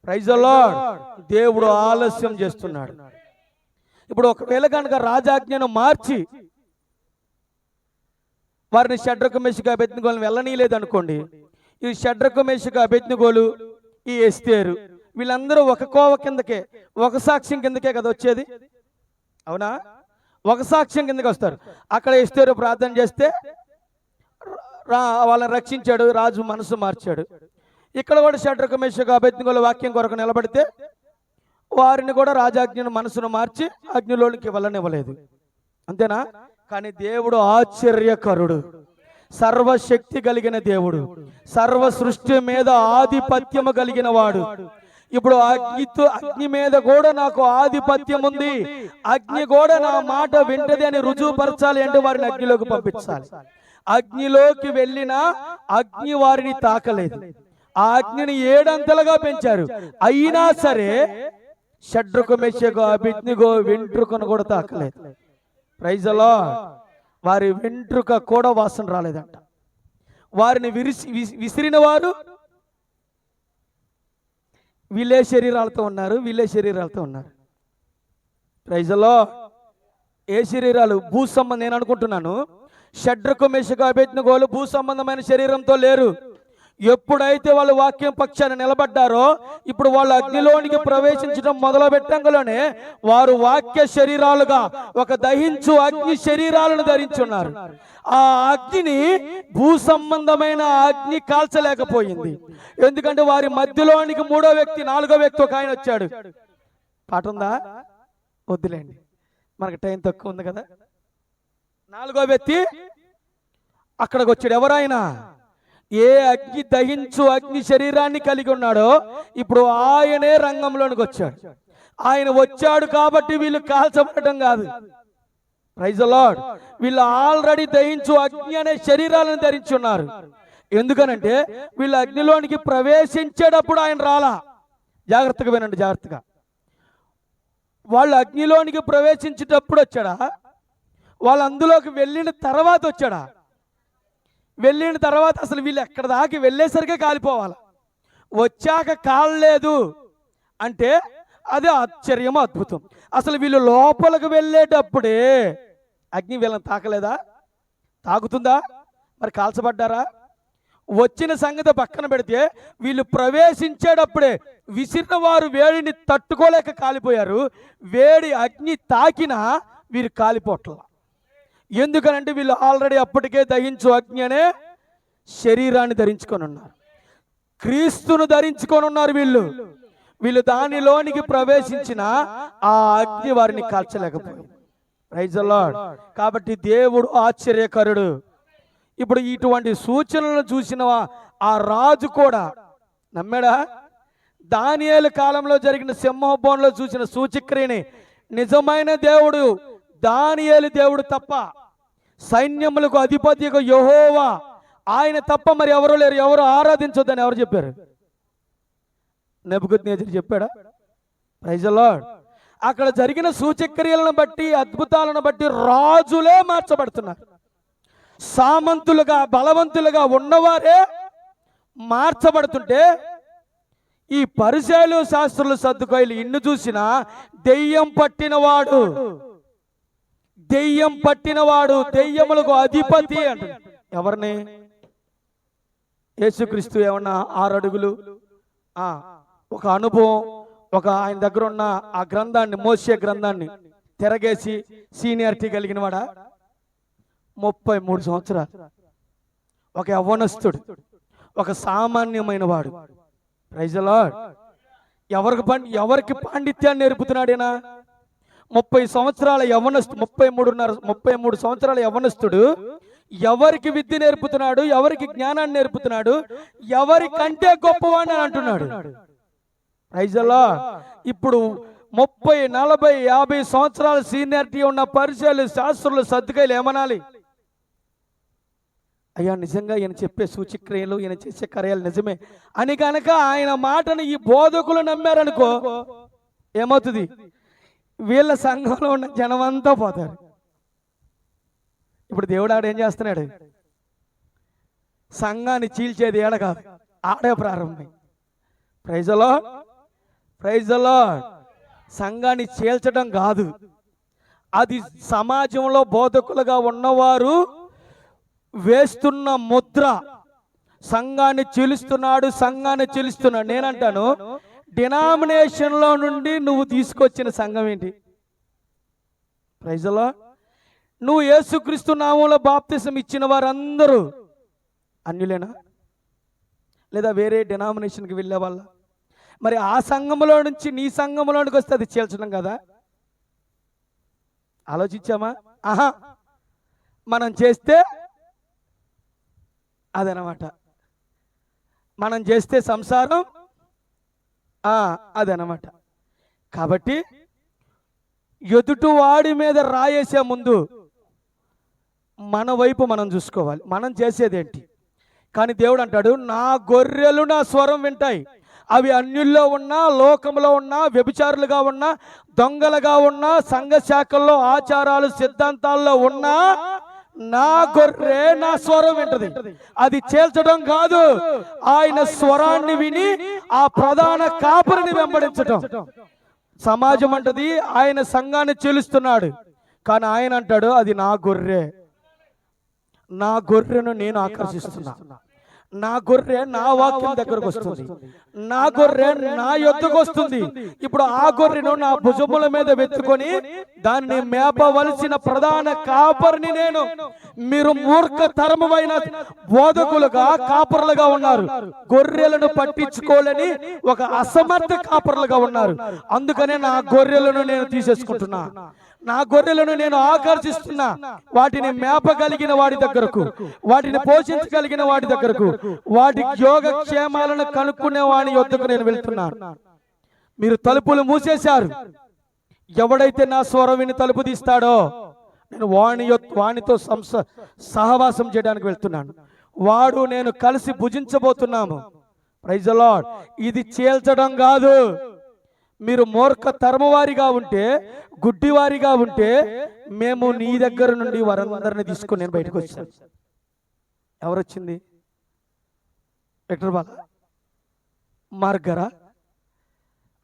ప్రైజ్ ది లార్డ్ దేవుడు ఆలస్యం చేస్తున్నాడు. ఇప్పుడు ఒకవేళ కనుక రాజాజ్ఞను మార్చి వారిని షడ్రకు మేషకు అబేద్నెగోలను వెళ్ళనీయలేదు అనుకోండి, ఈ షడ్రకు మేషకు అబేద్నెగోలు, ఈ ఎస్తేరు వీళ్ళందరూ ఒక కోవ కిందకే, ఒక సాక్ష్యం కిందకే కదా వచ్చేది, అవునా? ఒక సాక్ష్యం కిందకి వస్తారు. అక్కడ ఎస్తేరు ప్రార్థన చేస్తే వాళ్ళని రక్షించాడు, రాజు మనసు మార్చాడు. ఇక్కడ కూడా షడ్రకు మేషకు అబేద్నెగోల వాక్యం కొరకు నిలబడితే వారిని కూడా రాజాజ్ఞను మనసును మార్చి అగ్నిలోనికి వెళ్ళనివ్వలేదు, అంతేనా? కానీ దేవుడు ఆశ్చర్యకరుడు, సర్వశక్తి కలిగిన దేవుడు, సర్వ సృష్టి మీద ఆధిపత్యము కలిగిన వాడు. ఇప్పుడు అగ్ని మీద కూడా నాకు ఆధిపత్యం ఉంది, అగ్ని కూడా నా మాట వింటది అని రుజువుపరచాలి అంటే వారిని అగ్నిలోకి పంపించాలి. అగ్నిలోకి వెళ్ళినా అగ్ని వారిని తాకలేదు, ఆ అగ్నిని 7 అంతలుగా పెంచారు. అయినా సరే షడ్రకు మేషకు అబేద్నెగో వెంట్రుకను కూడా తాకలేదు. Praise the lord. వారి వెంట్రుక కూడా వాసన రాలేదంట. వారిని విసిరిన వారు వీళ్ళే శరీరాలతో ఉన్నారు, వీళ్ళే శరీరాలతో ఉన్నారు. Praise the lord. ఏ శరీరాలు? భూ సంబంధం. నేను అనుకుంటున్నాను షడ్రకు మేషకు అబేద్నెగోలు భూ సంబంధమైన శరీరంతో లేరు. ఎప్పుడైతే వాళ్ళు వాక్యం పక్షాన్ని నిలబడ్డారో ఇప్పుడు వాళ్ళు అగ్నిలోనికి ప్రవేశించడం మొదలు పెట్టంగానే వారు వాక్య శరీరాలుగా ఒక దహించు అగ్ని శరీరాలను ధరించున్నారు. ఆ అగ్నిని భూ సంబంధమైన అగ్ని కాల్చలేకపోయింది. ఎందుకంటే వారి మధ్యలోనికి 3వ వ్యక్తి 4వ వ్యక్తి ఒక ఆయన వచ్చాడు. పాట ఉందా? వద్దులేండి, మనకు టైం తక్కువ ఉంది కదా. 4వ వ్యక్తి అక్కడికి వచ్చాడు. ఎవరైనా ఏ అగ్ని దహించు అగ్ని శరీరాన్ని కలిగి ఉన్నాడో ఇప్పుడు ఆయనే రంగంలోనికి వచ్చాడు. ఆయన వచ్చాడు కాబట్టి వీళ్ళు కాల్చబడటం కాదు. Praise the Lord. వీళ్ళు ఆల్రెడీ దహించు అగ్ని అనే శరీరాలను ధరించి ఉన్నారు. ఎందుకనంటే వీళ్ళు అగ్నిలోనికి ప్రవేశించేటప్పుడు ఆయన రాలా. జాగ్రత్తగా వినండి, జాగ్రత్తగా. వాళ్ళు అగ్నిలోనికి ప్రవేశించేటప్పుడు వచ్చాడా, వాళ్ళు అందులోకి వెళ్ళిన తర్వాత వచ్చాడా? వెళ్ళిన తర్వాత అసలు వీళ్ళు ఎక్కడ దాకా వెళ్ళేసరికే కాలిపోవాలి. వచ్చాక కాలలేదు అంటే అది ఆశ్చర్యం, అద్భుతం. అసలు వీళ్ళు లోపలికి వెళ్ళేటప్పుడే అగ్ని వీళ్ళని తాకలేదా? తాకుతుందా? మరి కాల్చబడ్డారా? వచ్చిన సంగతి పక్కన పెడితే వీళ్ళు ప్రవేశించేటప్పుడే విసిరిన వారు వేడిని తట్టుకోలేక కాలిపోయారు. వేడి అగ్ని తాకినా వీరు కాలిపోట్ల. ఎందుకనంటే వీళ్ళు ఆల్రెడీ అప్పటికే దహించు అగ్ని అనే శరీరాన్ని ధరించుకొని ఉన్నారు, క్రీస్తును ధరించుకొని ఉన్నారు. వీళ్ళు దానిలోనికి ప్రవేశించిన ఆ అగ్ని వారిని కాల్చలేకపోయింది. Praise the Lord. కాబట్టి దేవుడు ఆశ్చర్యకరుడు. ఇప్పుడు ఇటువంటి సూచనలను చూసిన ఆ రాజు కూడా నమ్మాడా? దానియేలు కాలంలో జరిగిన సింహబోన్లో చూసిన సూచక్రియని నిజమైన దేవుడు దానియేలు దేవుడు తప్ప, సైన్యములకు అధిపతి యెహోవా ఆయన తప్ప మరి ఎవరు లేరు, ఎవరు ఆరాధించొద్దని ఎవరు చెప్పారు? నెబుకద్నెజరు చెప్పాడా? Praise the Lord. అక్కడ జరిగిన సూచక్రియలను బట్టి, అద్భుతాలను బట్టి రాజులే మార్చబడుతున్నారు. సామంతులుగా బలవంతులుగా ఉన్నవారే మార్చబడుతుంటే ఈ పరిసయ్యులు శాస్త్రులు సద్దుకాయలు ఇన్ను చూసినా దెయ్యం పట్టినవాడు, దెయ్యం పట్టినవాడు, దెయ్యములకు అధిపతి అంట. ఎవరిని? యేసుక్రీస్తు. ఏమన్నా 6 అడుగులు ఒక అనుభవం, ఒక ఆయన దగ్గర ఉన్న ఆ గ్రంథాన్ని, మోషే గ్రంథాన్ని తిరగేసి సీనియారిటీ కలిగిన వాడా? 33 సంవత్సరాలు ఒక యవ్వనస్తుడు, ఒక సామాన్యమైన వాడు. Praise the Lord. ఎవరికి పాండిత్యాన్ని నేర్పుతున్నాడేనా? 30 సంవత్సరాల యవ్వనస్తుడు, 33 సంవత్సరాల యవ్వనస్తుడు ఎవరికి విద్య నేర్పుతున్నాడు? ఎవరికి జ్ఞానాన్ని నేర్పుతున్నాడు? ఎవరికంటే గొప్పవాడిని అని అంటున్నాడు. Praise the lord. ఇప్పుడు 30, 40, 50 సంవత్సరాల సీనియారిటీ ఉన్న పరిచయాలు, శాస్త్రులు, సర్దుకాయలు ఏమనాలి? అయ్యా నిజంగా ఈయన చెప్పే సూచక్రియలు, ఈయన చేసే కార్యాలు నిజమే అని కనుక ఆయన మాటను ఈ బోధకులు నమ్మారనుకో, ఏమవుతుంది? వీళ్ళ సంఘంలో ఉన్న జనమంతా పోతారు. ఇప్పుడు దేవుడు ఆడ ఏం చేస్తున్నాడు? సంఘాన్ని చీల్చేది ఏడ కాదు, ఆడే ప్రారంభం. Praise the Lord, praise the Lord. సంఘాన్ని చీల్చడం కాదు, అది సమాజంలో బోధకులుగా ఉన్నవారు వేస్తున్న ముద్ర. సంఘాన్ని చీలుస్తున్నాడు, సంఘాన్ని చీలుస్తున్నాడు. నేనంటాను, డినామినేషన్లో నుండి నువ్వు తీసుకొచ్చిన సంఘం ఏంటి? Praise the lord. నువ్వు యేసుక్రీస్తు నామములో బాప్తిసం ఇచ్చిన వారందరూ అన్యులేనా? లేదా వేరే డినామినేషన్కి వెళ్ళే వాళ్ళ? మరి ఆ సంఘములో నుంచి నీ సంఘములోనికి వస్తే అది చీల్చడం కదా? ఆలోచించామా? ఆహా, మనం చేస్తే అదనమాట. మనం చేస్తే సంసారం అదనమాట. కాబట్టి ఎదుటి వాడి మీద రాయేసే ముందు మన వైపు మనం చూసుకోవాలి, మనం చేసేదేంటి. కానీ దేవుడు అంటాడు, నా గొర్రెలు నా స్వరం వింటాయి. అవి అన్యుల్లో ఉన్నా, లోకంలో ఉన్నా, వ్యభిచారులుగా ఉన్నా, దొంగలుగా ఉన్నా, సంఘ శాఖల్లో ఆచారాలు సిద్ధాంతాల్లో ఉన్నా, నా గొర్రె నా స్వరం వింటది. అది చేల్చడం కాదు, ఆయన స్వరాన్ని విని ఆ ప్రధాన కాపరిని వెంబడించటం. సమాజం అంటది ఆయన సంఘాన్ని చీలుస్తున్నాడు, కానీ ఆయన అంటాడు, అది నా గొర్రె, నా గొర్రెను నేను ఆకర్షిస్తున్నా. నా గొర్రె నా వాక్యం దగ్గరకు వస్తుంది, నా గొర్రె నా యొద్దకు వస్తుంది. ఇప్పుడు ఆ గొర్రెను నా భుజముల మీద వెతుకొని దాన్ని మేపవలసిన ప్రధాన కాపరిని నేను. మీరు మూర్ఖతరమైన బోధకులుగా, కాపరులుగా ఉన్నారు. గొర్రెలను పట్టించుకోలేని ఒక అసమర్థ కాపరులుగా ఉన్నారు. అందుకనే నా గొర్రెలను నేను తీసేసుకుంటున్నా, నా గొర్రెలను నేను ఆకర్షిస్తున్నా. వాటిని మేపగలిగిన వాడి దగ్గరకు, వాటిని పోషించగలిగిన వాడి దగ్గరకు, వాటి యోగక్షేమాలను కనుక్కునే వాడి యొద్దకు నేను వెళ్తున్నాను. మీరు తలుపులు మూసేశారు. ఎవడైతే నా స్వరం విని తలుపు తీస్తాడో నేను వానితో సహవాసం చేయడానికి వెళ్తున్నాను. వాడు నేను కలిసి భుజించబోతున్నాము. Praise the Lord. ఇది చీల్చడం కాదు. మీరు మూర్ఖ తరమవారిగా ఉంటే, గుడ్డివారిగా ఉంటే, మేము నీ దగ్గర నుండి వారందరిని తీసుకొని నేను బయటకు వచ్చాను. ఎవరొచ్చింది? విక్టర్ బాల, మార్క్ గారా,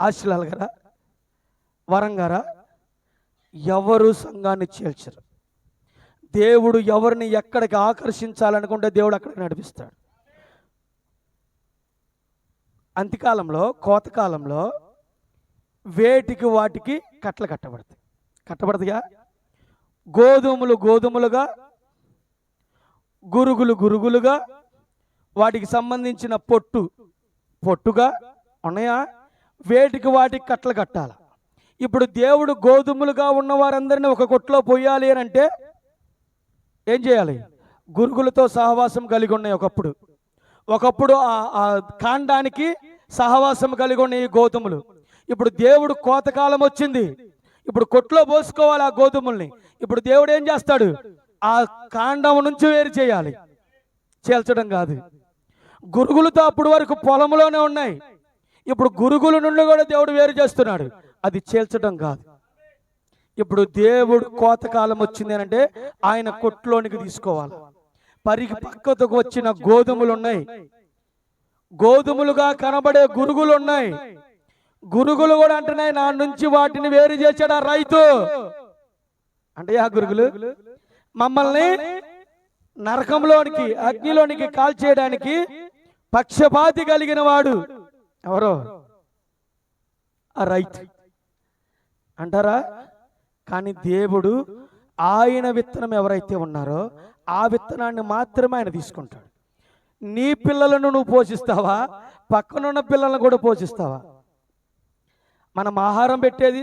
ఆశీలాల్ గారా, వరం గారా? ఎవరు సంఘాన్ని చీల్చరు. దేవుడు ఎవరిని ఎక్కడికి ఆకర్షించాలనుకుంటే దేవుడు అక్కడికి నడిపిస్తాడు. అంత్యకాలంలో, కోతకాలంలో వేటికి వాటికి కట్టలు కట్టబడతాయా? గోధుమలు గోధుమలుగా, గురుగులు గురుగులుగా, వాటికి సంబంధించిన పొట్టుగా ఉన్నాయా? వేటికి వాటికి కట్టలు కట్టాలి. ఇప్పుడు దేవుడు గోధుమలుగా ఉన్న వారందరినీ ఒక కొట్లో పోయాలి అని అంటే ఏం చేయాలి? గురుగులతో సహవాసం కలిగి ఉన్నాయి. ఒకప్పుడు ఆ కాండానికి సహవాసం కలిగి ఉన్నాయి ఈ గోధుమలు. ఇప్పుడు దేవుడు కోతకాలం వచ్చింది, ఇప్పుడు కొట్లో పోసుకోవాలి ఆ గోధుమల్ని. ఇప్పుడు దేవుడు ఏం చేస్తాడు? ఆ కాండం నుంచి వేరు చేయాలి, చీల్చడం కాదు. గురుగులతో అప్పుడు వరకు పొలంలోనే ఉన్నాయి, ఇప్పుడు గురుగుల నుండి కూడా దేవుడు వేరు చేస్తున్నాడు, అది చీల్చడం కాదు. ఇప్పుడు దేవుడు కోతకాలం వచ్చింది అంటే ఆయన కొట్లోనికి తీసుకోవాలి. పక్కకు వచ్చిన గోధుమలు ఉన్నాయి, గోధుమలుగా కనబడే గురుగులు ఉన్నాయి. గురుగులు కూడా అంటున్నాయి, నా నుంచి వాటిని వేరు చేశాడు ఆ రైతు. అంటే ఆ గురుగులు మమ్మల్ని నరకంలోనికి, అగ్నిలోనికి కాల్చేయడానికి పక్షపాతి కలిగిన వాడు ఎవరో? ఆ రైతు అంటారా? కానీ దేవుడు ఆయన విత్తనం ఎవరైతే ఉన్నారో ఆ విత్తనాన్ని మాత్రమే ఆయన తీసుకుంటాడు. నీ పిల్లలను నువ్వు పోషిస్తావా? పక్కనున్న పిల్లలను కూడా పోషిస్తావా? మనం ఆహారం పెట్టేది,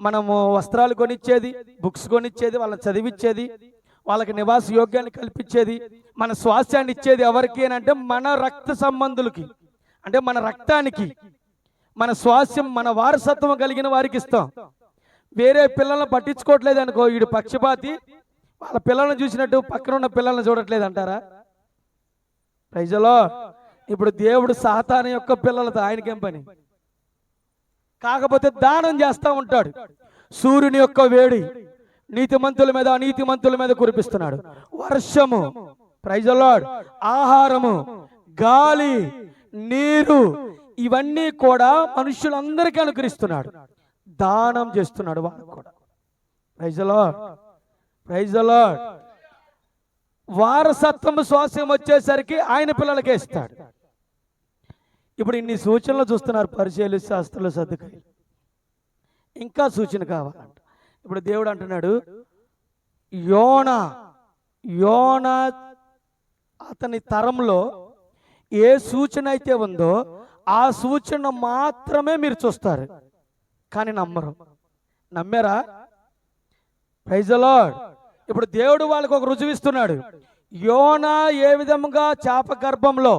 మనము వస్త్రాలు కొనిచ్చేది, బుక్స్ కొనిచ్చేది, వాళ్ళని చదివించేది, వాళ్ళకి నివాస యోగ్యాన్ని కల్పించేది, మన స్వాస్థ్యాన్ని ఇచ్చేది ఎవరికి అని అంటే మన రక్త సంబంధులకి, అంటే మన రక్తానికి, మన స్వాస్యం, మన వారసత్వం కలిగిన వారికి ఇస్తాం. వేరే పిల్లల్ని పట్టించుకోవట్లేదు అనుకో, వీడు పక్షపాతి, వాళ్ళ పిల్లల్ని చూసినట్టు పక్కన ఉన్న పిల్లల్ని చూడట్లేదు అంటారా? Praise the lord. ఇప్పుడు దేవుడు సాతాను యొక్క పిల్లలతో ఆయనకేం పని? కాకపోతే దానం చేస్తూ ఉంటాడు. సూర్యుని యొక్క వేడి నీతిమంతుల మీద అనీతిమంతుల మీద కురిపిస్తున్నాడు. వర్షము, ప్రైజ్ ది లార్డ్, ఆహారము, గాలి, నీరు, ఇవన్నీ కూడా మనుషులందరికీ అనుగ్రహిస్తున్నాడు. దానం చేస్తున్నాడు వాళ్ళకు కూడా. Praise the Lord, praise the Lord. వారసత్వం స్వాస్యం వచ్చేసరికి ఆయన పిల్లలకే ఇస్తాడు. ఇప్పుడు ఇన్ని సూచనలు చూస్తున్నారు పరిచయాలు, శాస్త్రులు, సర్దుకాయలు. ఇంకా సూచన కావాలంట. ఇప్పుడు దేవుడు అంటున్నాడు, యోనా అతని తరంలో ఏ సూచన అయితే ఉందో ఆ సూచన మాత్రమే మీరు చూస్తారు, కానీ నమ్మరు. నమ్మారా? Praise the lord. ఇప్పుడు దేవుడు వాళ్ళకు ఒక రుజువు ఇస్తున్నాడు. యోనా ఏ విధంగా చేప గర్భంలో,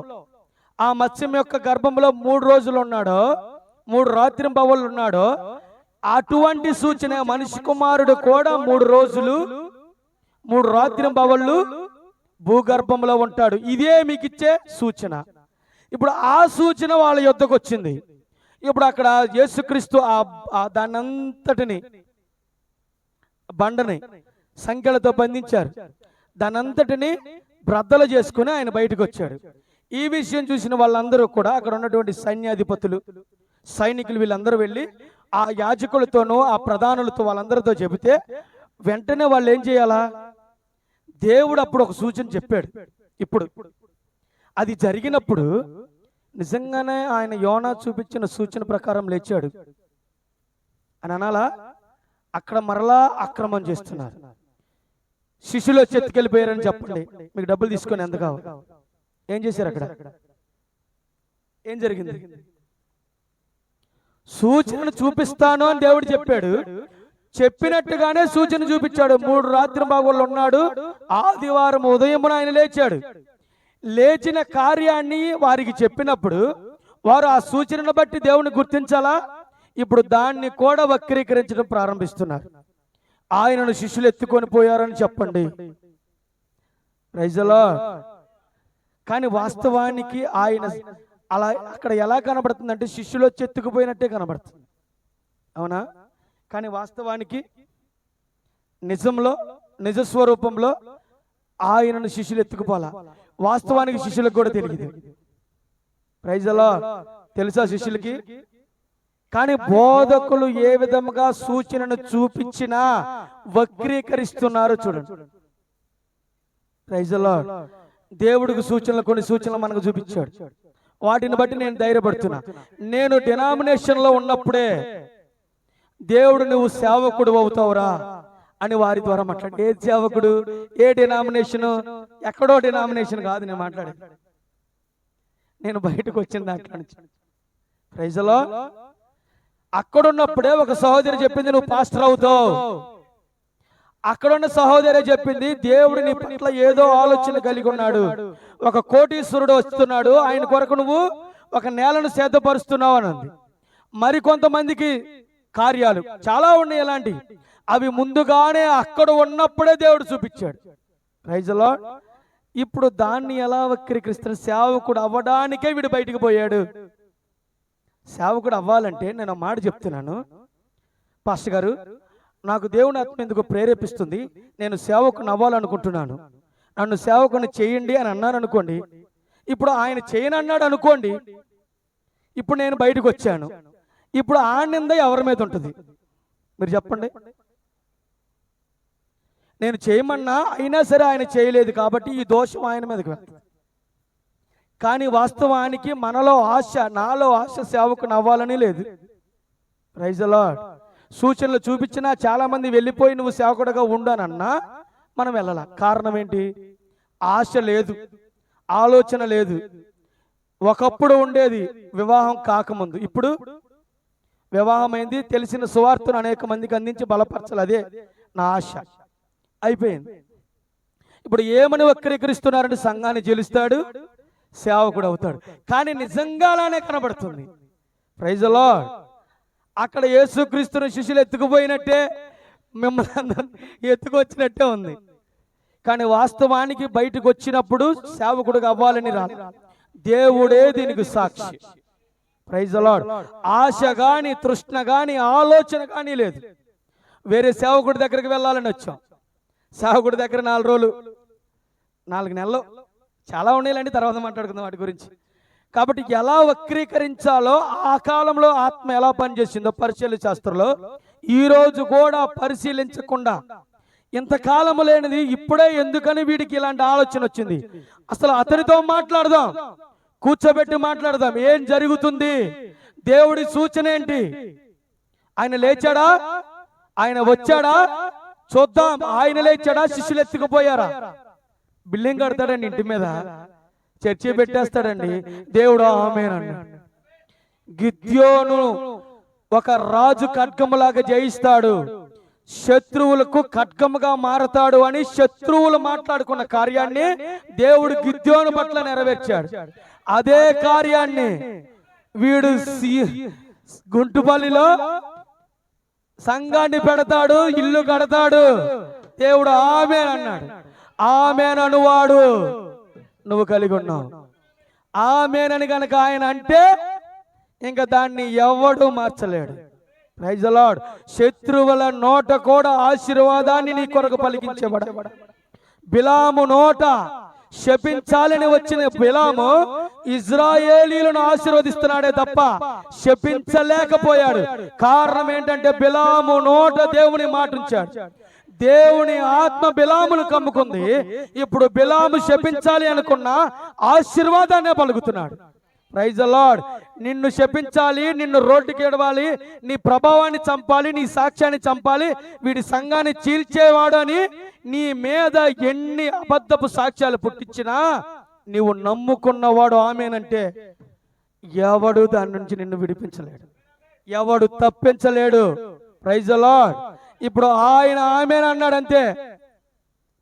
ఆ మత్స్యం యొక్క గర్భంలో 3 రోజులు ఉన్నాడో, 3 రాత్రింబవళ్ళు ఉన్నాడో, అటువంటి సూచన మనిషి కుమారుడు కూడా 3 రోజులు 3 రాత్రింబవళ్ళు భూగర్భంలో ఉంటాడు. ఇదే మీకు ఇచ్చే సూచన. ఇప్పుడు ఆ సూచన వాళ్ళ యొద్దకు వచ్చింది. ఇప్పుడు అక్కడ యేసుక్రీస్తు దానంతటిని, బండని సంఖ్యలతో బంధించారు. దానంతటిని బ్రద్దలు చేసుకుని ఆయన బయటకు వచ్చాడు. ఈ విషయం చూసిన వాళ్ళందరూ కూడా, అక్కడ ఉన్నటువంటి సైన్యాధిపతులు, సైనికులు, వీళ్ళందరూ వెళ్ళి ఆ యాజకులతోనూ ఆ ప్రధానులతో వాళ్ళందరితో చెబితే వెంటనే వాళ్ళు ఏం చేయాలా? దేవుడు అప్పుడు ఒక సూచన చెప్పాడు. ఇప్పుడు అది జరిగినప్పుడు నిజంగానే ఆయన యోనా చూపించిన సూచన ప్రకారం లేచాడు అని అనాలా? అక్కడ మరలా అక్రమం చేస్తున్నారు. శిష్యులు వచ్చి ఎత్తుకెళ్ళిపోయారని చెప్పండి, మీకు డబ్బులు తీసుకొని ఎంత కావాలి? ఏం చేశారు అక్కడ? ఏం జరిగింది? సూచనను చూపిస్తాను అని దేవుడు చెప్పాడు. చెప్పినట్టుగానే సూచన చూపించాడు. 3 రాత్రింబవళ్ళు ఉన్నాడు. ఆదివారం ఉదయమున ఆయన లేచాడు. లేచిన కార్యాన్ని వారికి చెప్పినప్పుడు వారు ఆ సూచనను బట్టి దేవుని గుర్తించాలా? ఇప్పుడు దాన్ని కూడా వక్రీకరించడం ప్రారంభిస్తున్నారు. ఆయనను శిష్యులు ఎత్తుకొని పోయారని చెప్పండి. Praise the Lord. కానీ వాస్తవానికి ఆయన అలా అక్కడ ఎలా కనబడుతుందంటే శిష్యులు వచ్చి ఎత్తుకుపోయినట్టే కనబడుతుంది, అవునా? కానీ వాస్తవానికి నిజంలో, నిజస్వరూపంలో ఆయనను శిష్యులు ఎత్తుకుపోలా. వాస్తవానికి శిష్యులకు కూడా తెలియదు. Praise the Lord. తెలుసా శిష్యులకి? కానీ బోధకులు ఏ విధంగా సూచనను చూపించినా వక్రీకరిస్తున్నారు చూడండి. Praise the Lord. దేవుడికి సూచనలు, కొన్ని సూచనలు మనకు చూపించాడు. వాటిని బట్టి నేను ధైర్యపడుతున్నా. నేను డినామినేషన్ లో ఉన్నప్పుడే దేవుడు నువ్వు సేవకుడు అవుతావురా అని వారి ద్వారా మాట్లాడు. ఏ సేవకుడు? ఏ డినామినేషన్? ఎక్కడో డినామినేషన్ కాదు నేను మాట్లాడేది. నేను బయటకు వచ్చిన దాంట్లో నుంచి. Praise the lord. అక్కడున్నప్పుడే ఒక సహోదరి చెప్పింది, నువ్వు పాస్టర్ అవుతావు. అక్కడున్న సహోదరి చెప్పింది, దేవుడు నీ పట్ల ఏదో ఆలోచన కలిగి ఉన్నాడు, ఒక కోటీశ్వరుడు వస్తున్నాడు, ఆయన కొరకు నువ్వు ఒక నేలను సేదపరుస్తున్నావు అని అంది. మరికొంతమందికి కార్యాలు చాలా ఉన్నాయి అలాంటి, అవి ముందుగానే అక్కడ ఉన్నప్పుడే దేవుడు చూపించాడు. Praise the lord. ఇప్పుడు దాన్ని ఎలా వక్రీకరిస్తారు? సేవకుడు అవ్వడానికే వీడు బయటికి పోయాడు. సేవకుడు అవ్వాలంటే నేను మాట చెప్తున్నాను, పాస్టర్ గారు నాకు దేవుని ఆత్మ ఎందుకు ప్రేరేపిస్తుంది, నేను సేవకుని అవ్వాలనుకుంటున్నాను, నన్ను సేవకుని చేయండి అని అన్నాను అనుకోండి. ఇప్పుడు ఆయన చేయను అన్నాడు అనుకోండి, ఇప్పుడు నేను బయటకు వచ్చాను, ఇప్పుడు ఆ నింద ఎవరి మీద ఉంటుంది? మీరు చెప్పండి. నేను చేయమన్నా అయినా సరే ఆయన చేయలేదు కాబట్టి ఈ దోషం ఆయన మీదకి వెళ్తుంది. కానీ వాస్తవానికి మనలో ఆశ, నాలో ఆశ సేవకుని అవ్వాలని లేదు. Praise the Lord. సూచనలు చూపించినా చాలా మంది వెళ్ళిపోయి నువ్వు సేవకుడుగా ఉండనన్నా మనం వెళ్ళాల. కారణం ఏంటి? ఆశ లేదు, ఆలోచన లేదు. ఒకప్పుడు ఉండేది వివాహం కాకముందు, ఇప్పుడు వివాహమైంది, తెలిసిన సువార్తను అనేక మందికి అందించి బలపరచాలి, అదే నా ఆశ. అయిపోయింది. ఇప్పుడు ఏమని వక్రీకరిస్తున్నారంటే సంఘాన్ని గెలుస్తాడు, సేవకుడు అవుతాడు. కానీ నిజంగా అలానే కనబడుతుంది. Praise the Lord. అక్కడ యేసుక్రీస్తుని శిష్యులు ఎత్తుకుపోయినట్టే మిమ్మల్ని అందరినీ ఎత్తుకొచ్చినట్టే ఉంది. కానీ వాస్తవానికి బయటకు వచ్చినప్పుడు సేవకుడు అవ్వాలని రాదు, దేవుడే దీనికి సాక్షి. Praise the lord. ఆశ గాని, తృష్ణ గాని, ఆలోచన కానీ లేదు. వేరే సేవకుడి దగ్గరికి వెళ్ళాలని వచ్చాం. సేవకుడి దగ్గర 4 రోజులు 4 నెలలు చాలా ఉన్నాయిలండి, తర్వాత మాట్లాడుకుందాం వాటి గురించి. కాబట్టి ఎలా వక్రీకరించాలో ఆ కాలంలో ఆత్మ ఎలా పనిచేసిందో పరిశీలన శాస్త్రంలో ఈ రోజు కూడా పరిశీలించకుండా ఇంతకాలము లేనిది ఇప్పుడే ఎందుకని వీడికి ఇలాంటి ఆలోచన వచ్చింది, అసలు అతనితో మాట్లాడదాం, కూర్చోబెట్టి మాట్లాడదాం, ఏం జరుగుతుంది, దేవుడి సూచన ఏంటి, ఆయన లేచాడా, ఆయన వచ్చాడా చూద్దాం. ఆయన లేచాడా, శిష్యులు ఎత్తుకుపోయారా? బిల్డింగ్ కడతాడండి ఇంటి మీద, చర్చి పెట్టేస్తాడండి, దేవుడు ఆమేన్. గిద్యోను ఒక రాజు ఖడ్గములాగా జయిస్తాడు, శత్రువులకు ఖడ్గముగా మారతాడు అని శత్రువులు మాట్లాడుకున్న కార్యాన్ని దేవుడు గిద్యోను పట్ల నెరవేర్చాడు. అదే కార్యాన్ని వీడు గుంటుపల్లిలో సంఘాన్ని పెడతాడు, ఇల్లు కడతాడు, దేవుడు ఆమేన్ అన్నాడు. ఆమేన్ అనువాడు నువ్వు కలిగి ఉన్నావు. ఆమేన్ అని గనక ఆయన అంటే ఇంకా దాన్ని ఎవడు మార్చలేడు. Praise the lord. శత్రువుల నోట కూడా ఆశీర్వాదాన్ని నీ కొరకు పలికించబడ. బిలాము నోట శపించాలని వచ్చిన బిలాము ఇజ్రాయేలీలను ఆశీర్వదిస్తున్నాడే తప్ప శపించలేకపోయాడు. కారణం ఏంటంటే బిలాము నోట దేవుని మాట ఉంచాడు. దేవుని ఆత్మ బిలామును కమ్ముకుంది. ఇప్పుడు బిలాము శపించాలి అనుకున్న ఆశీర్వాదాన్ని పలుకుతున్నాడు. Praise the lord. నిన్ను శపించాలి, నిన్ను రోడ్డుకి ఎడవాలి, నీ ప్రభావాన్ని చంపాలి, నీ సాక్ష్యాన్ని చంపాలి, వీడి సంఘాన్ని చీల్చేవాడు అని నీ మీద ఎన్ని అబద్ధపు సాక్ష్యాలు పుట్టించినా నీవు నమ్ముకున్నవాడు ఆమేనంటే ఎవడు దాని నుంచి నిన్ను విడిపించలేడు, ఎవడు తప్పించలేడు. Praise the lord. ఇప్పుడు ఆయన ఆమేన్ అన్నాడు అంతే,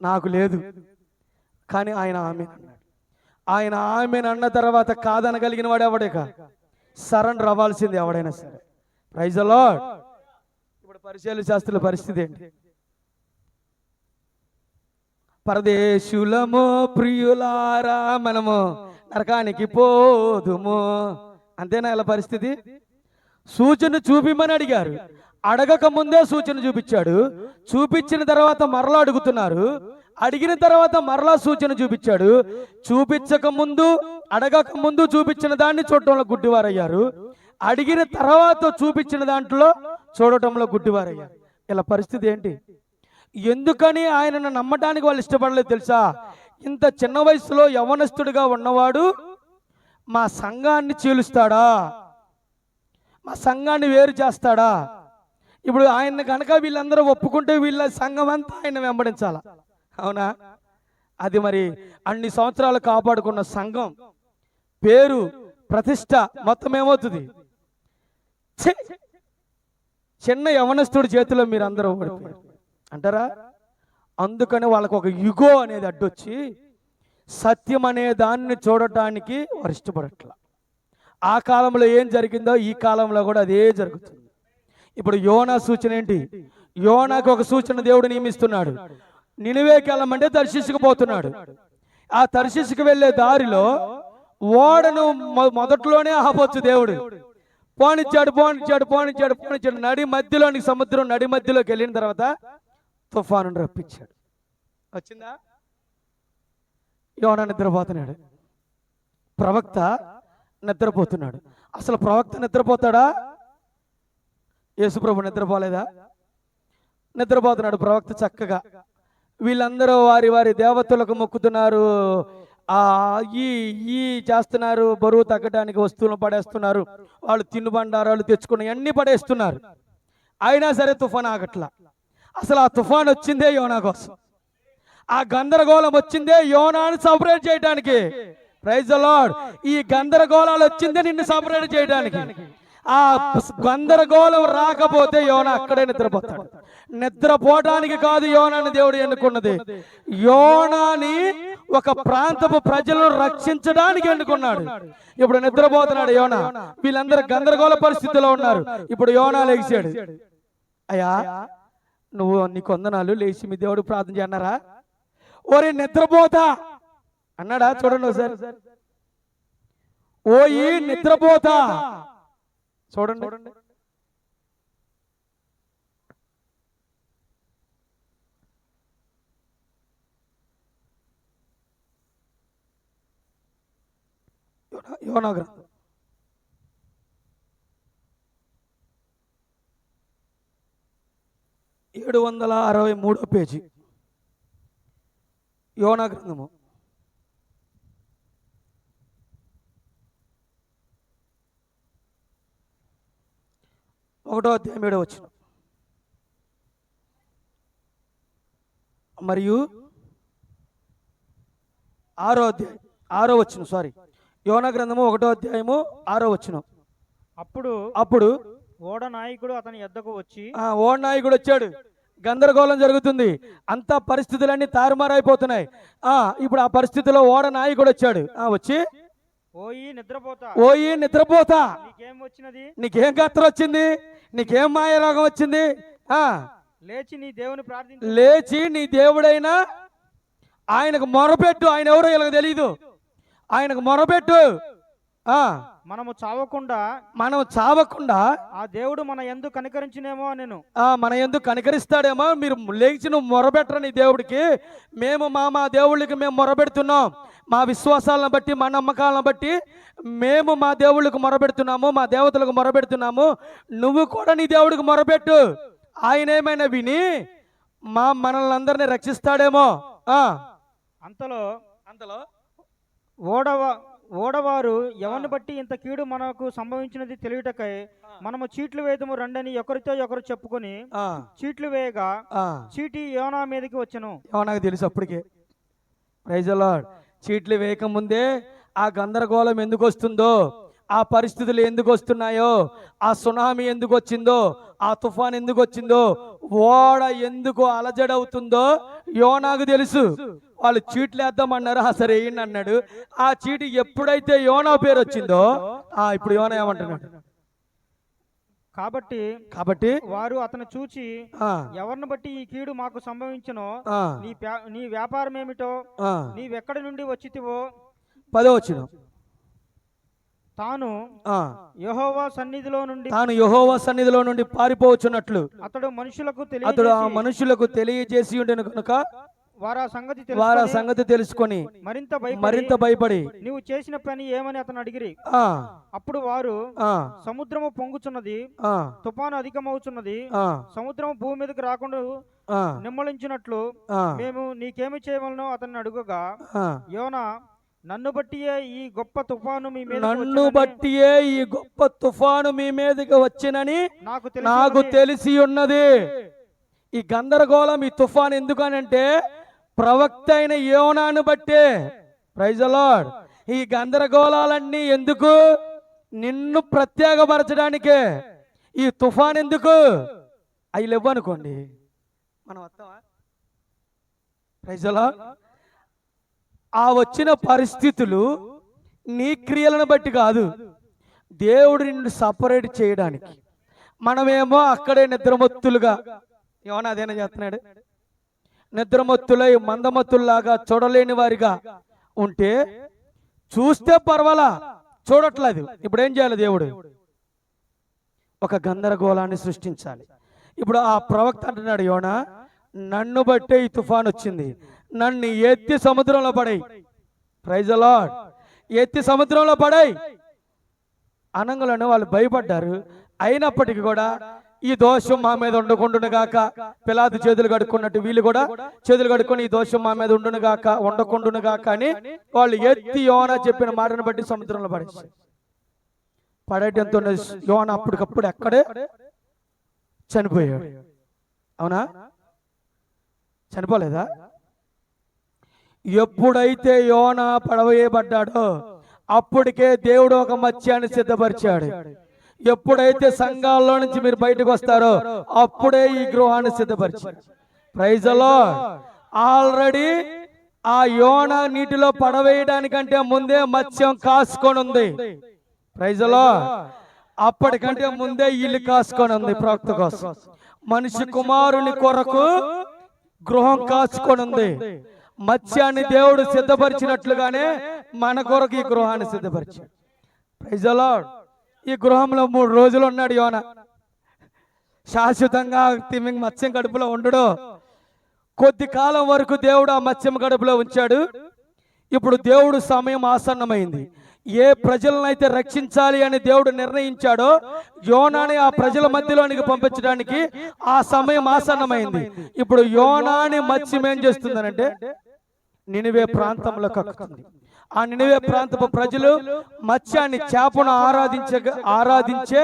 నాకు లేదు, కానీ ఆయన ఆమేన్ అన్నాడు. ఆయన ఆమేన్ అన్న తర్వాత కాదనగలిగిన వాడు ఎవడేక సరెండర్ అవ్వాల్సింది ఎవడైనా సరే. Praise the lord. ఇప్పుడు పరిశీలన శాస్త్రుల పరిస్థితి ఏంటి? పరదేశులము ప్రియులారా మనము నరకానికి పోదుము, అంతేనా ఇలా పరిస్థితి? సూచన చూపిమని అడిగారు, అడగక ముందే సూచన చూపించాడు, చూపించిన తర్వాత మరలా అడుగుతున్నారు, అడిగిన తర్వాత మరలా సూచన చూపించాడు, చూపించక ముందు అడగక ముందు చూపించిన దాన్ని చూడటంలో గుడ్డివారయ్యారు, అడిగిన తర్వాత చూపించిన దాంట్లో చూడటంలో గుడ్డివారయ్యారు. ఇలా పరిస్థితి ఏంటి? ఎందుకని ఆయనను నమ్మటానికి వాళ్ళు ఇష్టపడలేదు తెలుసా? ఇంత చిన్న వయసులో యవనస్తుడిగా ఉన్నవాడు మా సంఘాన్ని చీలుస్తాడా, మా సంఘాన్ని వేరు చేస్తాడా? ఇప్పుడు ఆయన కనుక వీళ్ళందరూ ఒప్పుకుంటే వీళ్ళ సంఘం అంతా ఆయన వెంబడించాల, అవునా? అది మరి అన్ని సంవత్సరాలు కాపాడుకున్న సంఘం పేరు ప్రతిష్ట మొత్తం ఏమవుతుంది? చిన్న యవనస్తుడి చేతిలో మీరు అందరూ ఓడిపోయారు అంటారా? అందుకని వాళ్ళకు ఒక యుగో అనేది అడ్డొచ్చి సత్యం అనే దాన్ని చూడటానికి వారు ఇష్టపడట్ల. ఆ కాలంలో ఏం జరిగిందో ఈ కాలంలో కూడా అదే జరుగుతుంది. ఇప్పుడు యోనా సూచన ఏంటి? యోనాకు ఒక సూచన దేవుడు నియమిస్తున్నాడు. నినివేకి వెళ్ళమంటే తర్షీసుకు పోతున్నాడు. ఆ తర్షీసుకు వెళ్ళే దారిలో ఓడను మొదట్లోనే ఆపొచ్చు దేవుడు. పోనిచ్చాడు పోనిచ్చాడు పోనిచ్చాడు పోనిచ్చాడు నడి మధ్యలోని సముద్రం నడి మధ్యలోకి వెళ్ళిన తర్వాత తుఫాను రప్పించాడు. వచ్చిందా? యోనా నిద్రపోతున్నాడు, ప్రవక్త నిద్రపోతున్నాడు. అసలు ప్రవక్త నిద్రపోతాడా? యేసుప్రభు నిద్రపోలేదా? నిద్రపోతున్నాడు ప్రవక్త చక్కగా. వీళ్ళందరూ వారి వారి దేవతలకు మొక్కుతున్నారు, ఈ చేస్తున్నారు, బరువు తగ్గడానికి వస్తువులను పడేస్తున్నారు, వాళ్ళు తినుబండారాలు తెచ్చుకుని అన్ని పడేస్తున్నారు. అయినా సరే తుఫాన్ ఆగట్లా. అసలు ఆ తుఫాన్ వచ్చిందే యోనా కోసం, ఆ గందరగోళం వచ్చిందే యోనాను సపరేట్ చేయడానికి. Praise the Lord. ఈ గందరగోళాలు వచ్చిందే నిన్ను సపరేట్ చేయడానికి. ఆ గందరగోళం రాకపోతే యోనా అక్కడే నిద్రపోతాడు. నిద్రపోవటానికి కాదు యోనాని దేవుడు ఎన్నుకున్నది, యోనాని ఒక ప్రాంతపు ప్రజలను రక్షించడానికి ఎన్నుకున్నాడు. ఇప్పుడు నిద్రపోతున్నాడు యోనా, వీళ్ళందరూ గందరగోళ పరిస్థితిలో ఉన్నారు. ఇప్పుడు యోనా లేచాడు. అయ్యా నువ్వు నీకు వందనాలు, లేచి మీ దేవుడు ప్రార్థన చేయన్నారా? ఓరే నిద్రపోతా అన్నాడా? చూడండి ఒకసారి, ఓయి నిద్రపోతా. చూడండి, యోనా గ్రంథం 763 పేజీ, యోనా గ్రంథము 1వ అధ్యాయం 7వ వచనం. మరియు 6వ వచనం, సారీ, యోనా గ్రంథము 1వ అధ్యాయము 6వ వచనం. అప్పుడు ఓడ నాయకుడు అతని యొద్దకు వచ్చి, ఓడ నాయకుడు వచ్చాడు. గందరగోళం జరుగుతుంది, అంతా పరిస్థితులన్నీ తారుమారైపోతున్నాయి. ఇప్పుడు ఆ పరిస్థితిలో ఓడ నాయకుడు వచ్చాడు. వచ్చి, ఓయి నిద్రపోతా, నీకేం వచ్చినది? నీకేం కత్ర వచ్చింది? నీకేం మాయ రోగం వచ్చింది? లేచి నీ దేవుని ప్రార్థించు, లేచి నీ దేవుడైనా ఆయనకు మొరపెట్టు. ఆయన ఎవరో వీళ్ళకి తెలీదు, ఆయనకు మొరపెట్టు. మనము చావకుండా ఆ దేవుడు మన యందు కనికరించునేమో నేను, మన యందు కనికరిస్తాడేమో. మీరు లేచి నువ్వు మొరపెట్టరు నీ దేవుడికి. మేము మా దేవుళ్ళకి మేము మొరపెడుతున్నాం, మా విశ్వాసాలను బట్టి, మా నమ్మకాలను బట్టి మేము మా దేవుళ్ళకు మొరపెడుతున్నాము, మా దేవతలకు మొరపెడుతున్నాము. నువ్వు కూడా నీ దేవుడికి మొరపెట్టు, ఆయన ఏమైనా విని మనల్ని అందరినీ రక్షిస్తాడేమో. అంతలో ఓడవారు ఎవరిని బట్టి ఇంత కీడు మనకు సంభవించినది తెలియటకై మనము చీట్లు వేయదము రండని ఒకరితో ఒకరు చెప్పుకొని చీట్లు వేయగా చీటి యోనా మీదకి వచ్చెను. యోనాకు తెలుసు అప్పటికే. Praise the lord. చీట్లు వేయకముందే ఆ గందరగోళం ఎందుకు వస్తుందో, ఆ పరిస్థితులు ఎందుకు వస్తున్నాయో, ఆ సునామీ ఎందుకు వచ్చిందో, ఆ తుఫాన్ ఎందుకు వచ్చిందో, ఓడ ఎందుకు అలజడవుతుందో యోనాకు తెలుసు. వాళ్ళు చీట్లు వేద్దామన్నారు, సరే వేయండి అన్నాడు. ఆ చీటి ఎప్పుడైతే యోనా పేరు వచ్చిందో ఇప్పుడు యోనా ఏమంటున్నాడు? కాబట్టి వారు అతను చూచి ఎవరిని బట్టి ఈ కీడు మాకు సంభవించనో, నీ వ్యాపారం ఏమిటో, నీవెక్కడి నుండి వచ్చితివో. 10వ వచనం. తాను యెహోవా సన్నిధిలో నుండి పారిపోవచ్చున్నట్లు అతడు ఆ మనుషులకు తెలియజేసి ఉండెను కనుక వారు ఆ సంగతి తెలుసుకొని మరింత భయపడి నీవు చేసిన పని ఏమని అతను అడిగిరి. అప్పుడు వారు సముద్రము పొంగుచున్నది, తుఫాను అధికమవుతున్నది, సముద్రము భూమి మీదకి రాకుండా నిమ్మలించినట్లు మేము నీకేమి చేయవలనో అతన్ని అడుగగా, యోనా నన్ను బట్టియే ఈ గొప్ప తుఫాను మీ మీదకి వచ్చినని నాకు తెలిసి ఉన్నది. ఈ గందరగోళం, ఈ తుఫాన్ ఎందుకనంటే ప్రవక్త అయిన యోనాను బట్టే. Praise the Lord. ఈ గందరగోళాలన్నీ ఎందుకు? నిన్ను ప్రత్యేకపరచడానికే. ఈ తుఫాన్ ఎందుకు? అవి లేవనుకోండి మనం వస్తామా? Praise the lord. ఆ వచ్చిన పరిస్థితులు నీ క్రియలను బట్టి కాదు, దేవుడు నిన్ను సపరేట్ చేయడానికి. మనమేమో అక్కడే నిద్రమత్తులుగా, యోనా అదేనా చేస్తున్నాడు, నిద్రమత్తులై మందమత్తుల్లాగా చూడలేని వారిగా ఉంటే చూస్తే పర్వాలా, చూడట్లేదు. ఇప్పుడు ఏం చేయాలి? దేవుడు ఒక గందరగోళాన్ని సృష్టించాలి. ఇప్పుడు ఆ ప్రవక్త అంటున్నాడు, యోనా నన్ను బట్టే ఈ తుఫాన్ వచ్చింది, నన్ను ఎత్తి సముద్రంలో పడాయి. Praise the lord. ఎత్తి సముద్రంలో పడాయి అనంగులను వాళ్ళు భయపడ్డారు. అయినప్పటికీ కూడా ఈ దోషం మా మీద ఉండకుండునుగాక, పిలాతు చేతులు కడుక్కున్నట్టు వీళ్ళు కూడా చేతులు కడుక్కొని ఈ దోషం మా మీద ఉండకుండునుగాక అని వాళ్ళు ఎత్తి యోనా చెప్పిన మాటను బట్టి సముద్రంలో పడేసి పడేటంతో యోనా అప్పటికప్పుడు ఎక్కడే చనిపోయాడు. అవునా? చనిపోలేదా? ఎప్పుడైతే యోనా పడవేయబడ్డాడో అప్పటికే దేవుడు ఒక మత్స్యాన్ని సిద్ధపరిచాడు. ఎప్పుడైతే సంఘాల్లో నుంచి మీరు బయటకు వస్తారో అప్పుడే ఈ గృహాన్ని సిద్ధపరిచారు. Praise the lord. ఆల్రెడీ ఆ యోన నీటిలో పడవేయడానికంటే ముందే మత్స్యం కాసుకొని ఉంది. Praise the lord. అప్పటికంటే ముందే ఇల్లు కాసుకొని ఉంది ప్రవక్త కోసం. మనిషి కుమారుని కొరకు గృహం కాసుకొని ఉంది. మత్స్యాన్ని దేవుడు సిద్ధపరిచినట్లుగానే మన కొరకు ఈ గృహాన్ని సిద్ధపరిచాడు. Praise the Lord. ఈ గృహంలో 3 రోజులు ఉన్నాడు యోన. శాశ్వతంగా మత్స్యం కడుపులో ఉండడు. కొద్ది కాలం వరకు దేవుడు ఆ మత్స్యం కడుపులో ఉంచాడు. ఇప్పుడు దేవుడు సమయం ఆసన్నమైంది. ఏ ప్రజలనైతే రక్షించాలి అని దేవుడు నిర్ణయించాడో యోనాని ఆ ప్రజల మధ్యలోనికి పంపించడానికి ఆ సమయం ఆసన్నమైంది. ఇప్పుడు యోనాని మత్స్యం ఏం చేస్తుందనంటే నినివే ప్రాంతంలో కక్కుతుంది. ఆ నినివే ప్రాంతపు ప్రజలు మత్స్యాన్ని, చేపను ఆరాధించే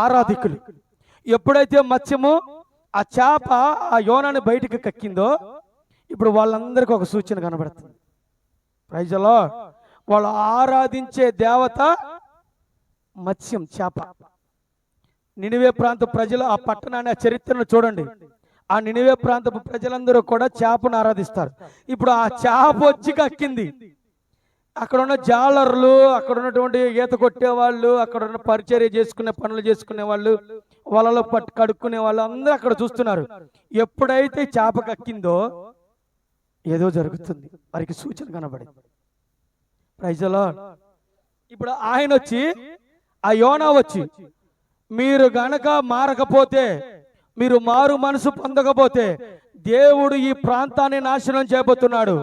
ఆరాధికులు. ఎప్పుడైతే మత్స్యము ఆ చేప ఆ యోనాని బయటికి కక్కిందో ఇప్పుడు వాళ్ళందరికీ ఒక సూచన కనబడుతుంది. Praise the Lord. వాళ్ళు ఆరాధించే దేవత మత్స్యం, చేప. నినివే ప్రాంత ప్రజలు ఆ పట్టణాన్ని, ఆ చరిత్రను చూడండి. ఆ నినివే ప్రాంతపు ప్రజలందరూ కూడా చేపను ఆరాధిస్తారు. ఇప్పుడు ఆ చేప వచ్చి కక్కింది. అక్కడ ఉన్న జాలర్లు, అక్కడ ఉన్నటువంటి ఈత కొట్టేవాళ్ళు, అక్కడ ఉన్న పరిచర్య చేసుకునే పనులు చేసుకునే వాళ్ళు, వలలో పట్టు కడుక్కునే వాళ్ళు అందరూ అక్కడ చూస్తున్నారు. ఎప్పుడైతే చేప కక్కిందో ఏదో జరుగుతుంది, వారికి సూచన కనబడింది. Praise the lord. ఇప్పుడు ఆయన వచ్చి, ఆ యోనా వచ్చి, మీరు గనక మారకపోతే, మీరు మారు మనసు పొందకపోతే దేవుడు ఈ ప్రాంతాన్ని నాశనం చేయబోతున్నాడు,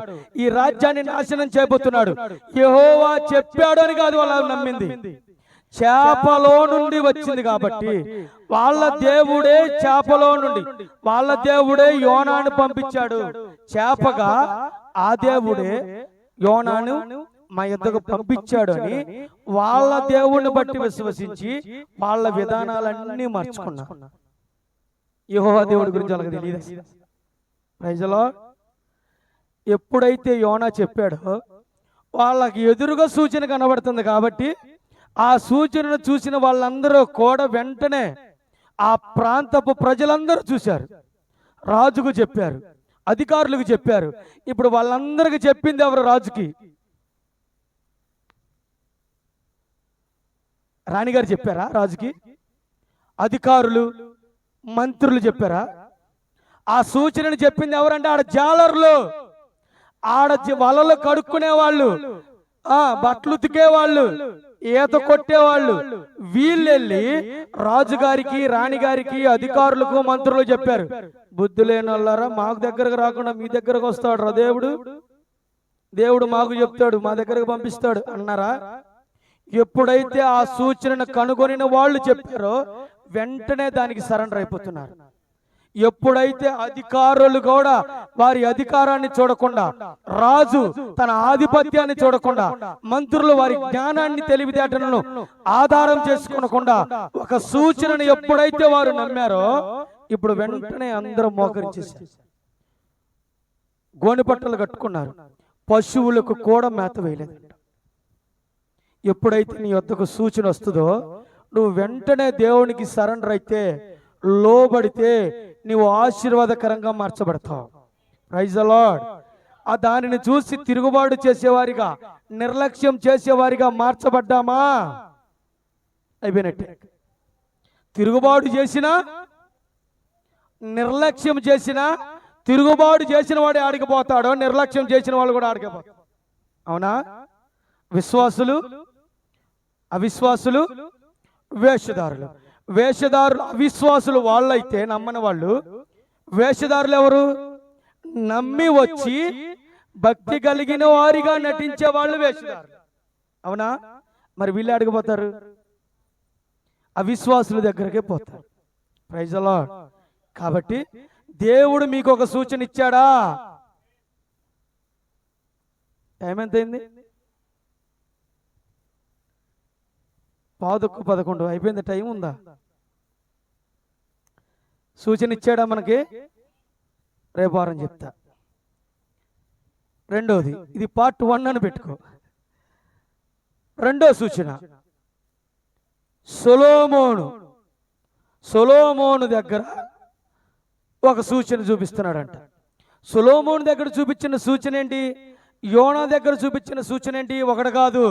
ఈ రాజ్యాన్ని నాశనం చేయబోతున్నాడు. యెహోవా చెప్పాడు అని కాదు వాళ్ళు నమ్మింది, చేపలో నుండి వచ్చింది కాబట్టి. వాళ్ళ దేవుడే చేపలో నుండి, వాళ్ళ దేవుడే యోనాను పంపించాడు. చేపగా ఆ దేవుడే యోనాను మా యొద్దకు పంపించాడు అని వాళ్ళ దేవుణ్ణి బట్టి విశ్వసించి వాళ్ళ విధానాలన్నీ మార్చుకున్నారు. యెహోవా దేవుడి గురించి వాళ్ళకి తెలియదు. Praise the Lord. ఎప్పుడైతే యోనా చెప్పాడో వాళ్ళకి ఎదురుగా సూచన కనబడుతుంది కాబట్టి ఆ సూచనను చూసిన వాళ్ళందరూ కూడా వెంటనే ఆ ప్రాంతపు ప్రజలందరూ చూశారు, రాజుకు చెప్పారు, అధికారులకు చెప్పారు. ఇప్పుడు వాళ్ళందరికి చెప్పింది ఎవరు? రాజుకి. రాణిగారు చెప్పారా రాజుకి? అధికారులు, మంత్రులు చెప్పారా? ఆ సూచనను చెప్పింది ఎవరంటే ఆడ జాలర్లు, ఆడ వలలు కడుక్కునే వాళ్ళు, బట్టలు ఉతికేవాళ్ళు, ఈత కొట్టేవాళ్ళు. వీళ్ళెళ్ళి రాజుగారికి, రాణిగారికి, అధికారులకు, మంత్రులు చెప్పారు, బుద్ధి లేని వాళ్ళారా, మాకు దగ్గరకు రాకుండా మీ దగ్గరకు వస్తాడు రా దేవుడు, దేవుడు మాకు చెప్తాడు, మా దగ్గరకు పంపిస్తాడు అన్నారా? ఎప్పుడైతే ఆ సూచనను కనుగొనిన వాళ్ళు చెప్పారో వెంటనే దానికి సరెండర్ అయిపోతున్నారు. ఎప్పుడైతే అధికారులు కూడా వారి అధికారాన్ని చూడకుండా, రాజు తన ఆధిపత్యాన్ని చూడకుండా, మంత్రులు వారి జ్ఞానాన్ని, తెలివితేటలను ఆధారం చేసుకోనకుండా ఒక సూచనను ఎప్పుడైతే వారు నమ్మారో ఇప్పుడు వెంటనే అందరూ మోకరించేశారు, గోనెపట్టలు కట్టుకున్నారు, పశువులకు కూడా మేత వేయలేదు. ఎప్పుడైతే నీ వద్దకు సూచన వస్తుందో నువ్వు వెంటనే దేవునికి సరెండర్ అయితే, లోబడితే నీవు ఆశీర్వాదకరంగా మార్చబడతావు. Praise the lord. ఆ దానిని చూసి తిరుగుబాటు చేసేవారిగా, నిర్లక్ష్యం చేసేవారిగా మార్చబడ్డామా? అయిపోయినట్టే. తిరుగుబాటు చేసినా, నిర్లక్ష్యం చేసినా, తిరుగుబాటు చేసిన వాడే ఆడికిపోతాడో, నిర్లక్ష్యం చేసిన వాళ్ళు కూడా ఆడికిపోతారు. అవునా? విశ్వాసులు, అవిశ్వాసులు, వేషధారులు. వేషధారులు, అవిశ్వాసులు వాళ్ళైతే నమ్మని వాళ్ళు. వేషధారులు ఎవరు? నమ్మి వచ్చి భక్తి కలిగిన వారిగా నటించే వాళ్ళు వేషధారులు. అవునా? మరి వీళ్ళు అడిగిపోతారు, అవిశ్వాసుల దగ్గరకే పోతారు. Praise the Lord. కాబట్టి దేవుడు మీకు ఒక సూచన ఇచ్చాడా? టైం ఎంతైంది? 11:11 అయిపోయింది. టైం ఉందా? సూచన ఇచ్చాడా మనకి? రేపు వారం చెప్తా. రెండోది, ఇది పార్ట్ 1 అని పెట్టుకో. రెండో సూచన, సొలొమోను దగ్గర ఒక సూచన చూపిస్తున్నాడంట. సొలొమోను దగ్గర చూపించిన సూచన ఏంటి, యోనా దగ్గర చూపించిన సూచన ఏంటి? ఒకటి కాదు.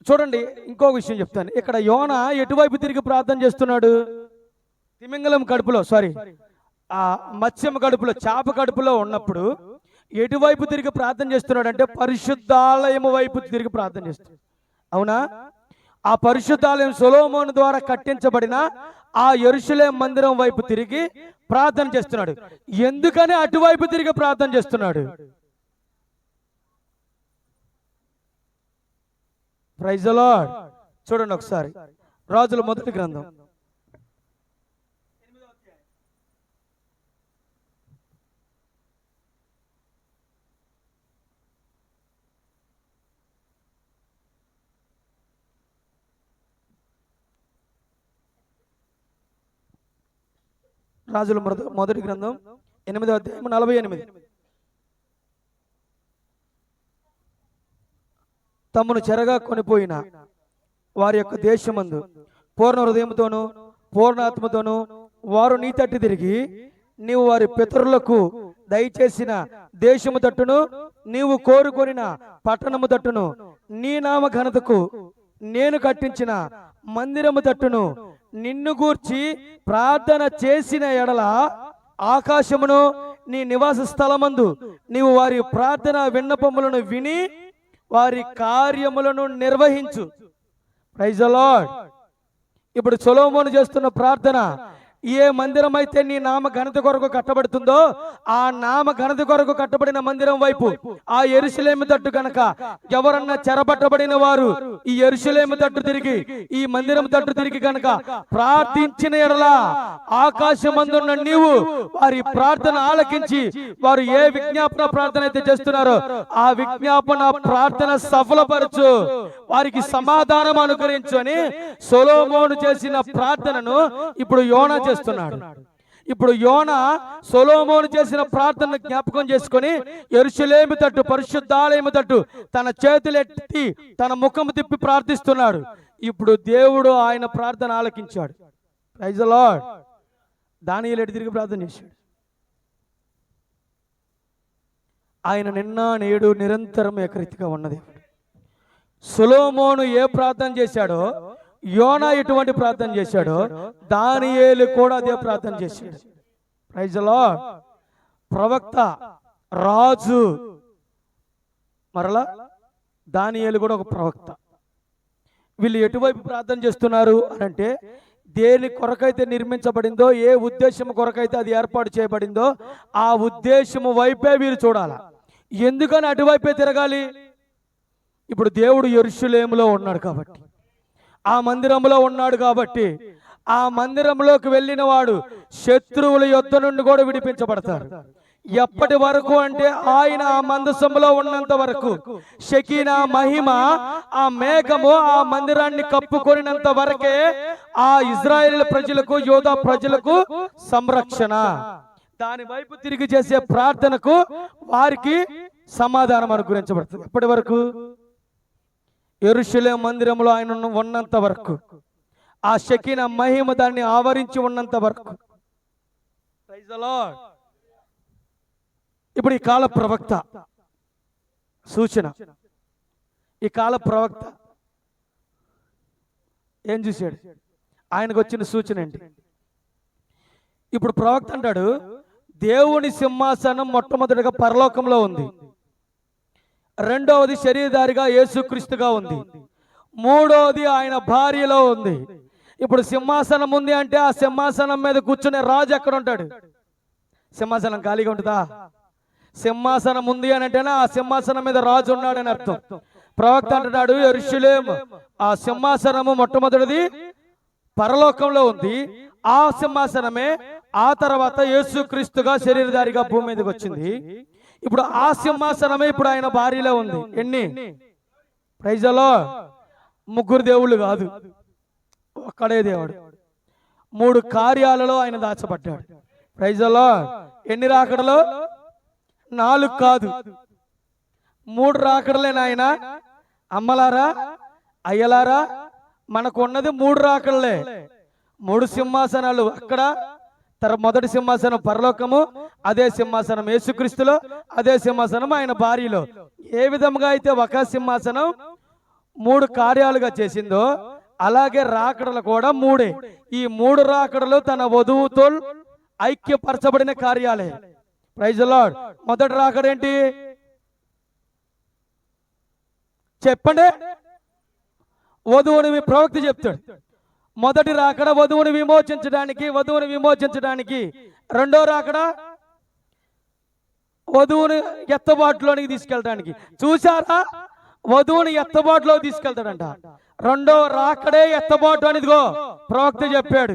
చూడండి, ఇంకో విషయం చెప్తాను. ఇక్కడ యోనా ఎటువైపు తిరిగి ప్రార్థన చేస్తున్నాడు? తిమింగలం కడుపులో, ఆ మత్స్యం కడుపులో, చేప కడుపులో ఉన్నప్పుడు ఎటువైపు తిరిగి ప్రార్థన చేస్తున్నాడు అంటే పరిశుద్ధాలయం వైపు తిరిగి ప్రార్థన చేస్తున్నాడు. అవునా? ఆ పరిశుద్ధాలయం సొలొమోను ద్వారా కట్టించబడిన ఆ యెరూషలేం మందిరం వైపు తిరిగి ప్రార్థన చేస్తున్నాడు. ఎందుకని అటువైపు తిరిగి ప్రార్థన చేస్తున్నాడు? Praise the Lord. చూడండి ఒకసారి, రాజుల మొదటి గ్రంథం 8వ అధ్యాయం 48. తమను చెరగా కొనిపోయిన వారి యొక్క దేశమందు పూర్ణ హృదయంతోనూ పూర్ణాత్మతోనూ వారు నీ తట్టు తిరిగి నీవు వారి పితరులకు దయచేసిన దేశము తట్టును నీవు కోరుకొనిన పట్టణము తట్టును నీ నామ ఘనతకు నేను కట్టించిన మందిరము తట్టును నిన్ను గూర్చి ప్రార్థన చేసిన ఎడల ఆకాశమును నీ నివాస స్థలమందు నీవు వారి ప్రార్థన విన్నపములను విని వారి కార్యములను నిర్వహించు. Praise the lord. ఇప్పుడు సొలొమోను చేస్తున్న ప్రార్థన, ఏ మందిరం అయితే నీ నామ ఘనత కొరకు కట్టబడుతుందో ఆ నామ ఘనత కొరకు కట్టబడిన మందిరం వైపు, ఆ యెరూషలేము తట్టు కనుక ఎవరన్నా చెరబట్టబడిన వారు ఈ యెరూషలేము తట్టు తిరిగి ఈ మందిరం తట్టు తిరిగి కనుక ప్రార్థించిన ఎడల ఆకాశమందున్న నీవు వారి ప్రార్థన ఆలకించి వారు ఏ విజ్ఞాపన ప్రార్థన అయితే చేస్తున్నారో ఆ విజ్ఞాపన ప్రార్థన సఫలపరచు, వారికి సమాధానం అనుగ్రహించు అని సొలొమోను చేసిన ప్రార్థనను ఇప్పుడు యోనా చేస్తున్నాడు. ఇప్పుడు యోనా సొలొమోను చేసిన ప్రార్థన జ్ఞాపకం చేసుకొని యెరూషలేము తట్టు, పరిశుద్ధాలయము తట్టు తన చేతులు ఎత్తి తన ముఖము తిప్పి ప్రార్థిస్తున్నాడు. ఇప్పుడు దేవుడు ఆయన ప్రార్థన ఆలకించాడు. Praise the lord. దానియేలు ఎటు తిరిగి ప్రార్థన చేశాడు? ఆయన నిన్న నేడు నిరంతరం ఏకరీతిగా ఉన్నది. సొలొమోను ఏ ప్రార్థన చేశాడో, యోనా ఎటువంటి ప్రార్థన చేశాడో, దానియేలు కూడా అదే ప్రార్థన చేశాడు. Praise the Lord. ప్రవక్త, రాజు, మరలా దానియేలు కూడా ఒక ప్రవక్త. వీళ్ళు ఎటువైపు ప్రార్థన చేస్తున్నారు అంటే, దేని కొరకైతే నిర్మించబడిందో, ఏ ఉద్దేశం కొరకైతే అది ఏర్పాటు చేయబడిందో ఆ ఉద్దేశము వైపే వీరు చూడాలి. ఎందుకని అటువైపే తిరగాలి? ఇప్పుడు దేవుడు యెరూషలేములో ఉన్నాడు కాబట్టి, ఆ మందిరంలో ఉన్నాడు కాబట్టి, ఆ మందిరంలోకి వెళ్ళిన వాడు శత్రువుల యుద్ధ నుండి కూడా విడిపించబడతారు. ఎప్పటి వరకు అంటే ఆయన ఆ మందసంలో ఉన్నంత వరకు, షకీనా మహిమ, ఆ మేఘము ఆ మందిరాన్ని కప్పుకొనినంత వరకే ఆ ఇజ్రాయేల్ ప్రజలకు, యోధా ప్రజలకు సంరక్షణ. దాని వైపు తిరిగి చేసే ప్రార్థనకు వారికి సమాధానం అనుగ్రహించబడుతుంది. ఎప్పటి వరకు? యెరూషలేము మందిరంలో ఆయన ఉన్నంత వరకు, ఆ షకీనా మహిమ దాన్ని ఆవరించి ఉన్నంత వరకు. Praise the lord. ఇప్పుడు ఈ కాల ప్రవక్త సూచన, ఈ కాల ప్రవక్త ఏం చూశాడు? ఆయనకు వచ్చిన సూచన ఏంటి? ఇప్పుడు ప్రవక్త అంటాడు, దేవుని సింహాసనం మొట్టమొదటిగా పరలోకంలో ఉంది, రెండవది శరీరధారిగా యేసుక్రీస్తుగా ఉంది, మూడవది ఆయన భార్యలో ఉంది. ఇప్పుడు సింహాసనం ఉంది అంటే ఆ సింహాసనం మీద కూర్చునే రాజు ఎక్కడ ఉంటాడు? సింహాసనం ఖాళీగా ఉంటుందా? సింహాసనం ఉంది అని అంటేనే ఆ సింహాసనం మీద రాజు ఉన్నాడని అర్థం. ప్రవక్త అంటున్నాడు, యెరూషలేము ఆ సింహాసనము మొట్టమొదటిది పరలోకంలో ఉంది, ఆ సింహాసనమే ఆ తర్వాత యేసుక్రీస్తుగా శరీరధారిగా భూమి మీదకి వచ్చింది. ఇప్పుడు ఆ సింహాసనమే ఇప్పుడు ఆయన భార్యలో ఉంది. ఎన్ని? Praise the lord. ముగ్గురు దేవుళ్ళు కాదు, ఒక్కడే దేవుడు. 3 కార్యాలలో ఆయన దాచబడ్డాడు. Praise the Lord. ఎన్ని రాకడలో? 4 కాదు, 3 రాకడలే నాయన. అమ్మలారా, అయ్యలారా, మనకు ఉన్నది 3 రాకడలే, 3 సింహాసనాలు. అక్కడ మొదటి సింహాసనం పరలోకము, అదే సింహాసనం యేసుక్రీస్తులో, అదే సింహాసనం ఆయన భార్యలో. ఏ విధంగా అయితే ఒక సింహాసనం 3 కార్యాలుగా చేసిందో అలాగే రాకడలు కూడా 3. ఈ 3 రాకడలు తన వధువుతో ఐక్యపరచబడిన కార్యాలే. Praise the lord. మొదటి రాకడ ఏంటి చెప్పండి? వధువుని ప్రవక్త చెప్తాడు. మొదటి రాకడ వధువుని విమోచించడానికి. రెండో రాకడ వధువుని ఎత్తబాటులోనికి తీసుకెళ్ళడానికి. చూసారా? వధువుని ఎత్తబాటులో తీసుకెళ్తాడంట. రెండో రాకడే ఎత్తబాటు అనిదిగో ప్రవక్త చెప్పాడు.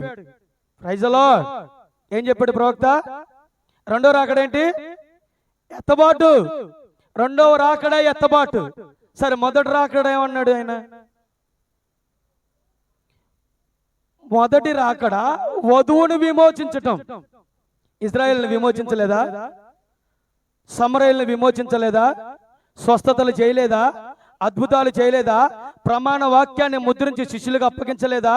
Praise the lord. ఏం చెప్పాడు ప్రవక్త? రెండో రాకడేంటి? ఎత్తబాటు. రెండవ రాకడే ఎత్తబాటు. సరే, మొదటి రాకడ ఏమన్నాడు ఆయన? మొదటి రాకడ వధువును విమోచించటం. ఇజ్రాయేల్ని విమోచించలేదా? సమరయల్ని విమోచించలేదా? స్వస్థతలు చేయలేదా? అద్భుతాలు చేయలేదా? ప్రమాణ వాక్యాన్ని ముద్రించి శిష్యులకు అప్పగించలేదా?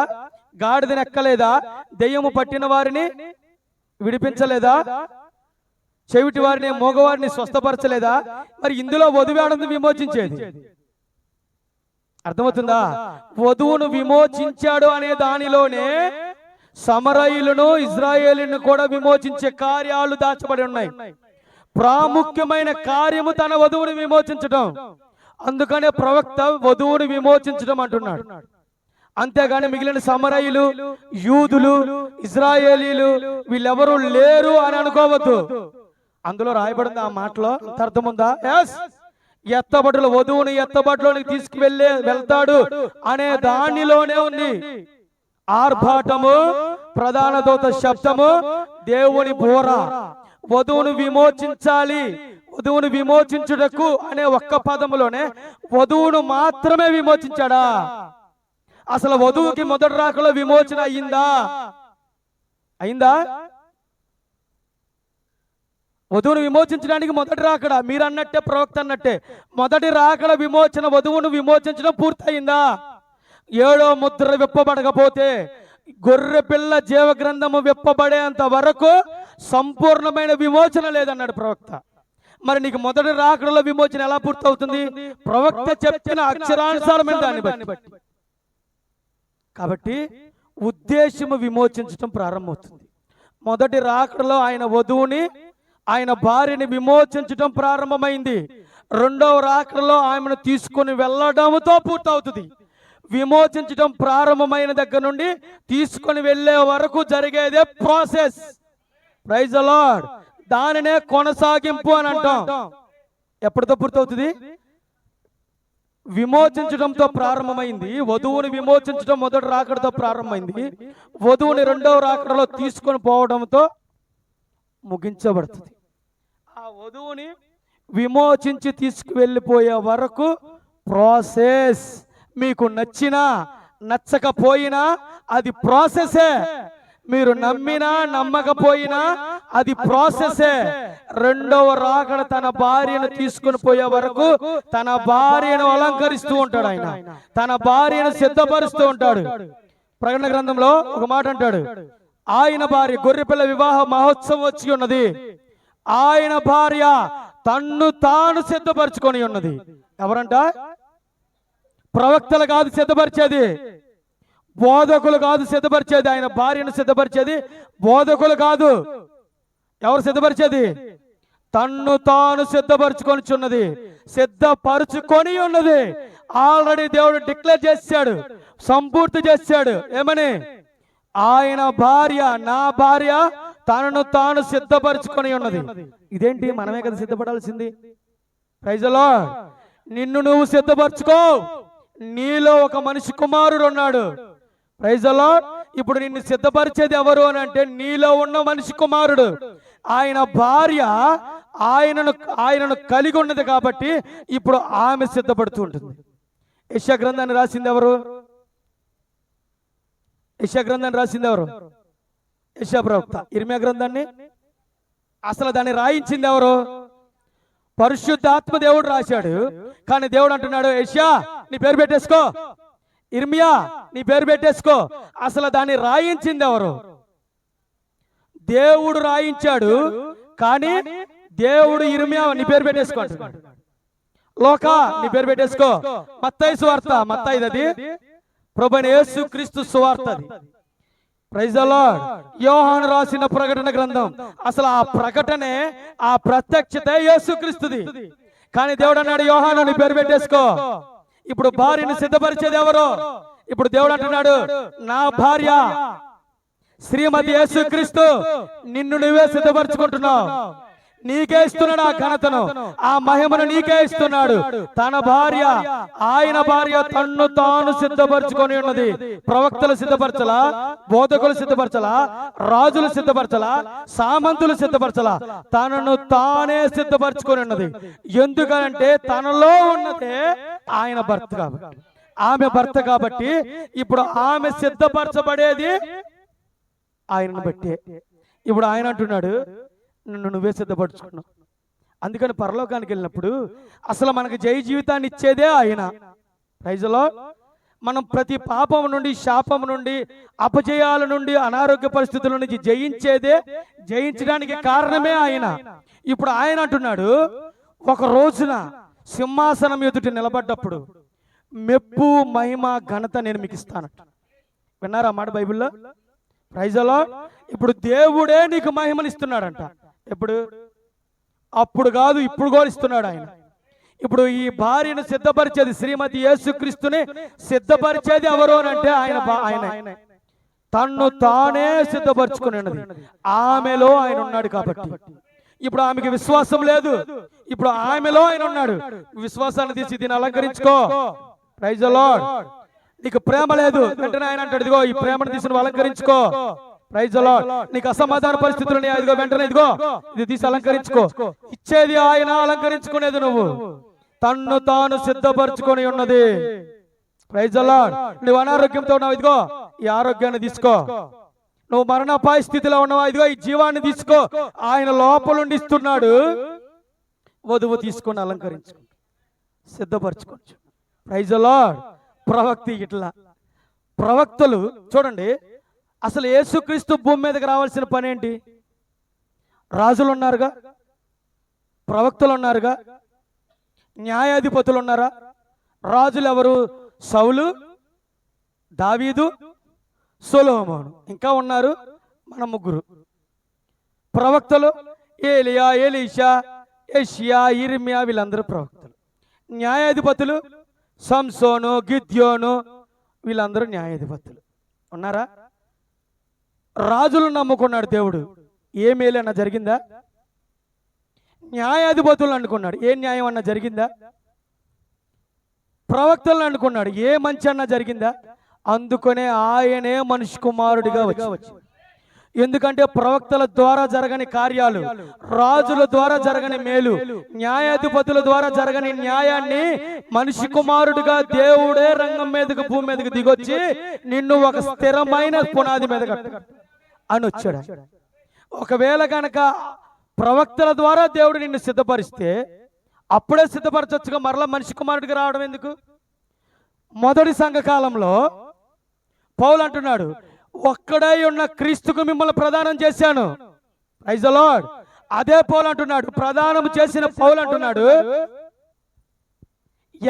గాడిదని ఎక్కలేదా? దెయ్యము పట్టిన వారిని విడిపించలేదా? చెవిటి వారిని మోగవారిని స్వస్థపరచలేదా? మరి ఇందులో వధువేడను విమోచించేది. అర్థమవుతుందా? వధువును విమోచించాడు అనే దానిలోనే సమరయులను ఇజ్రాయేలును కూడా విమోచించే కార్యాలు దాచబడి ఉన్నాయి. ప్రాముఖ్యమైన కార్యము తన వధువుని విమోచించడం. అందుకనే ప్రవక్త వధువుని విమోచించడం అంటున్నాడు. అంతేగాని మిగిలిన సమరయులు, యూదులు, ఇజ్రాయేలీలు వీళ్ళెవరూ లేరు అని అనుకోవద్దు. అందులో రాయబడింది ఆ మాటలో అర్థం ఉందా? ఎత్తబడులు వధువుని ఎత్తబడులోనికి వెళ్తాడు అనే దానిలోనే ఉంది. ఆర్భాటము, ప్రధాన దూత శబ్దము, దేవుని బోర. వధువును విమోచించాలి, వధువును విమోచించుటకు అనే ఒక్క పదములోనే వధువును మాత్రమే విమోచించాడా? అసలు వధువుకి మొదటి రాకలో విమోచన అయిందా? వధువును విమోచించడానికి మొదటి రాకడ. మీరు అన్నట్టే, ప్రవక్త అన్నట్టే మొదటి రాకడ విమోచన, వధువును విమోచించడం పూర్తయిందా? 7వ ముద్ర విప్పబడకపోతే, గొర్రె పిల్ల జీవ గ్రంథము విప్పబడేంత వరకు సంపూర్ణమైన విమోచన లేదన్నాడు ప్రవక్త. మరి నీకు మొదటి రాకడలో విమోచన ఎలా పూర్తవుతుంది? ప్రవక్త చెప్పిన అక్షరానుసారమైన దాన్ని బట్టి. కాబట్టి ఉద్దేశము విమోచించడం ప్రారంభమవుతుంది. మొదటి రాకడలో ఆయన వధువుని, ఆయన భార్యని విమోచించడం ప్రారంభమైంది. రెండవ రాకడలో ఆమెను తీసుకొని వెళ్ళడంతో పూర్తవుతుంది. విమోచించడం ప్రారంభమైన దగ్గర నుండి తీసుకొని వెళ్ళే వరకు జరిగేదే ప్రాసెస్. Praise the lord. దానినే కొనసాగింపు అని అంటాం. ఎప్పటితో పూర్తవుతుంది? విమోచించడంతో ప్రారంభమైంది. వధువుని విమోచించడం మొదటి రాకడతో ప్రారంభమైంది. వధువుని రెండవ రాకడలో తీసుకొని పోవడంతో ముగించబడుతుంది. ఆ వధువుని విమోచించి తీసుకువెళ్ళిపోయే వరకు ప్రాసెస్. మీకు నచ్చినా నచ్చకపోయినా అది ప్రాసెసే. మీరు నమ్మినా నమ్మకపోయినా అది ప్రాసెసే. రెండవ రాకడ తన భార్యను తీసుకుని పోయే వరకు తన భార్యను అలంకరిస్తూ ఉంటాడు. ఆయన తన భార్యను సిద్ధపరుస్తూ ఉంటాడు. ప్రకటన గ్రంథంలో ఒక మాట అంటాడు, ఆయన భార్య, గొర్రెపిల్ల వివాహ మహోత్సవం వచ్చి ఉన్నది, ఆయన భార్య తన్ను తాను సిద్ధపరచుకొని ఉన్నది. ఎవరంట? ప్రవక్తలు కాదు సిద్ధపరిచేది, బోధకులు కాదు సిద్ధపరిచేది. ఆయన భార్యను సిద్ధపరిచేది బోధకులు కాదు. ఎవరు సిద్ధపరిచేది? తన్ను తాను సిద్ధపరచుకొని సిద్ధపరచుకొని ఉన్నది. ఆల్రెడీ దేవుడు డిక్లేర్ చేశాడు, సంపూర్తి చేశాడు. ఏమని? ఆయన భార్య, నా భార్య తనను తాను సిద్ధపరచుకొని ఉన్నది. ఇదేంటి? మనమే కదా సిద్ధపడాల్సింది. Praise the lord. నిన్ను నువ్వు సిద్ధపరచుకో. నీలో ఒక మనిషి కుమారుడు ఉన్నాడు. Praise the lord. ఇప్పుడు నిన్ను సిద్ధపరిచేది ఎవరు అని అంటే నీలో ఉన్న మనిషి కుమారుడు. ఆయన భార్య ఆయనను కలిగి ఉన్నది కాబట్టి ఇప్పుడు ఆమె సిద్ధపడుతూ ఉంటుంది. యెషయా గ్రంథాన్ని రాసింది ఎవరు? యెషయా గ్రంథాన్ని రాసింది ఎవరు? యెషయా ప్రవక్త. ఇర్మియా గ్రంథాన్ని అసలు దాన్ని రాయించింది ఎవరు? పరిశుద్ధాత్మ దేవుడు రాశాడు. కానీ దేవుడు అంటున్నాడు, యెషయా నీ పేరు పెట్టేసుకో, ఇర్మియా నీ పేరు పెట్టేసుకో. అసలు దాన్ని రాయించింది ఎవరు? దేవుడు రాయించాడు. కానీ దేవుడు ఇర్మియా నీ పేరు పెట్టేసుకో అంటున్నాడు. లోక నీ పేరు పెట్టేసుకో. మత్తయి సువార్త, మత్తయిది ప్రభువైన యేసుక్రీస్తు సువార్త అది. Praise the lord. యోహాను రాసిన ప్రకటన గ్రంథం. అసలు ఆ ప్రకటనే, ఆ ప్రత్యక్షత యేసుక్రీస్తుది. కానీ దేవుడు అన్నాడు యోహాను నీ పేరు పెట్టేసుకో. ఇప్పుడు భార్యను సిద్ధపరిచేది ఎవరు? ఇప్పుడు దేవుడు అంటున్నాడు నా భార్య శ్రీమతి యేసుక్రీస్తు, నిన్ను నువ్వే సిద్ధపరచుకుంటున్నావు. నీకే ఇస్తున్నాడు ఆ ఘనతను, ఆ మహిమను నీకే ఇస్తున్నాడు. తన భార్య, ఆయన భార్య తన్ను తాను సిద్ధపరచుకొని ఉన్నది. ప్రవక్తలు సిద్ధపరచలా, బోధకులు సిద్ధపరచలా, రాజులు సిద్ధపరచలా, సామంతులు సిద్ధపరచలా, తనను తానే సిద్ధపరచుకొని ఉన్నది. ఎందుకంటే తనలో ఉన్నదే ఆయన భర్త కాబట్టి, ఆమె భర్త కాబట్టి ఇప్పుడు ఆమె సిద్ధపరచబడేది ఆయనను బట్టే. ఇప్పుడు ఆయన అంటున్నాడు నన్ను నువ్వే సిద్ధపరచుకున్నావు. అందుకని పరలోకానికి వెళ్ళినప్పుడు అసలు మనకు జయ జీవితాన్ని ఇచ్చేదే ఆయన. Praise the lord. మనం ప్రతి పాపం నుండి, శాపం నుండి, అపజయాల నుండి, అనారోగ్య పరిస్థితుల నుంచి జయించడానికి కారణమే ఆయన. ఇప్పుడు ఆయన అంటున్నాడు ఒక రోజున సింహాసనం ఎదుట నిలబడ్డప్పుడు మెప్పు, మహిమ, ఘనత నేను మీకు ఇస్తానంట. విన్నారా మాట బైబిల్లో? Praise the lord. ఇప్పుడు దేవుడే నీకు మహిమనిస్తున్నాడంట. ఎప్పుడు? అప్పుడు కాదు, ఇప్పుడు కూడా ఇస్తున్నాడు ఆయన. ఇప్పుడు ఈ భార్యను సిద్ధపరిచేది, శ్రీమతి యేసుక్రీస్తుని సిద్ధపరిచేది ఎవరు అంటే ఆయన తన్ను తానే సిద్ధపరచుకుని ఉన్నది. ఆమెలో ఆయన ఉన్నాడు కాబట్టి ఇప్పుడు ఆమెకి విశ్వాసం లేదు, ఇప్పుడు ఆమెలో ఆయన ఉన్నాడు. విశ్వాసాన్ని తీసి దీన్ని అలంకరించుకో. Praise the lord. నీకు ప్రేమ లేదు, వెంటనే ఆయన అంటాడు ఇదిగో ఈ ప్రేమను తీసి నువ్వు అలంకరించుకో. Praise the lord. నీకు అసమాధాన పరిస్థితులు ఉన్నాయి, ఇదిగో వెంటనే ఇదిగో ఇది తీసి అలంకరించుకో. ఇచ్చేది ఆయన, అలంకరించుకునేది నువ్వు. తన్ను తాను సిద్ధపరచుకొని ఉన్నది. Praise the lord. నువ్వు అనారోగ్యంతో ఉన్నావు, ఇదిగో ఈ ఆరోగ్యాన్ని తీసుకో. నువ్వు మరణాపాయ స్థితిలో ఉన్నావా, ఇదిగో ఈ జీవాన్ని తీసుకో. ఆయన లోపలుండి ఇస్తున్నాడు. వధువు తీసుకొని అలంకరించుకో, సిద్ధపరచుకోవచ్చు. Praise the lord. ప్రవక్తి ఇట్లా, ప్రవక్తలు చూడండి. అసలు యేసుక్రీస్తు భూమి మీదకి రావాల్సిన పని ఏంటి? రాజులు ఉన్నారుగా, ప్రవక్తలు ఉన్నారుగా, న్యాయాధిపతులు ఉన్నారా? రాజులు ఎవరు? సౌలు, దావీదు, సొలొమోను, ఇంకా ఉన్నారు మన ముగ్గురు. ప్రవక్తలు ఏలియా, ఎలీషా, యెషయా, ఇర్మియా, వీళ్ళందరూ ప్రవక్తలు. న్యాయాధిపతులు సంసోను, గిద్యోను, వీళ్ళందరూ న్యాయాధిపతులు ఉన్నారా? రాజులను నమ్ముకున్నాడు దేవుడు, ఏ మేలన్నా జరిగిందా? న్యాయాధిపతులను అనుకున్నాడు, ఏ న్యాయం అన్నా జరిగిందా? ప్రవక్తలను అనుకున్నాడు, ఏ మంచి అన్నా జరిగిందా? అందుకనే ఆయనే మనిషి కుమారుడిగా వచ్చి. ఎందుకంటే ప్రవక్తల ద్వారా జరగని కార్యాలు, రాజుల ద్వారా జరగని మేలు, న్యాయాధిపతుల ద్వారా జరగని న్యాయాన్ని మనిషి కుమారుడిగా దేవుడే రంగం మీదకి, భూమి మీదకి దిగొచ్చి నిన్ను ఒక స్థిరమైన పునాది మీద అని వచ్చాడు. ఒకవేళ కనుక ప్రవక్తల ద్వారా దేవుడు నిన్ను సిద్ధపరిస్తే అప్పుడే సిద్ధపరచొచ్చుగా, మరలా మనిషి కుమారుడిగా రావడం ఎందుకు? మొదటి సంఘకాలంలో పౌలు అంటున్నాడు ఒక్కడై ఉన్న క్రీస్తుకు మిమ్మల్ని ప్రదానం చేశాను. Praise the lord. అదే పౌలు అంటున్నాడు, ప్రదానం చేసిన పౌలు అంటున్నాడు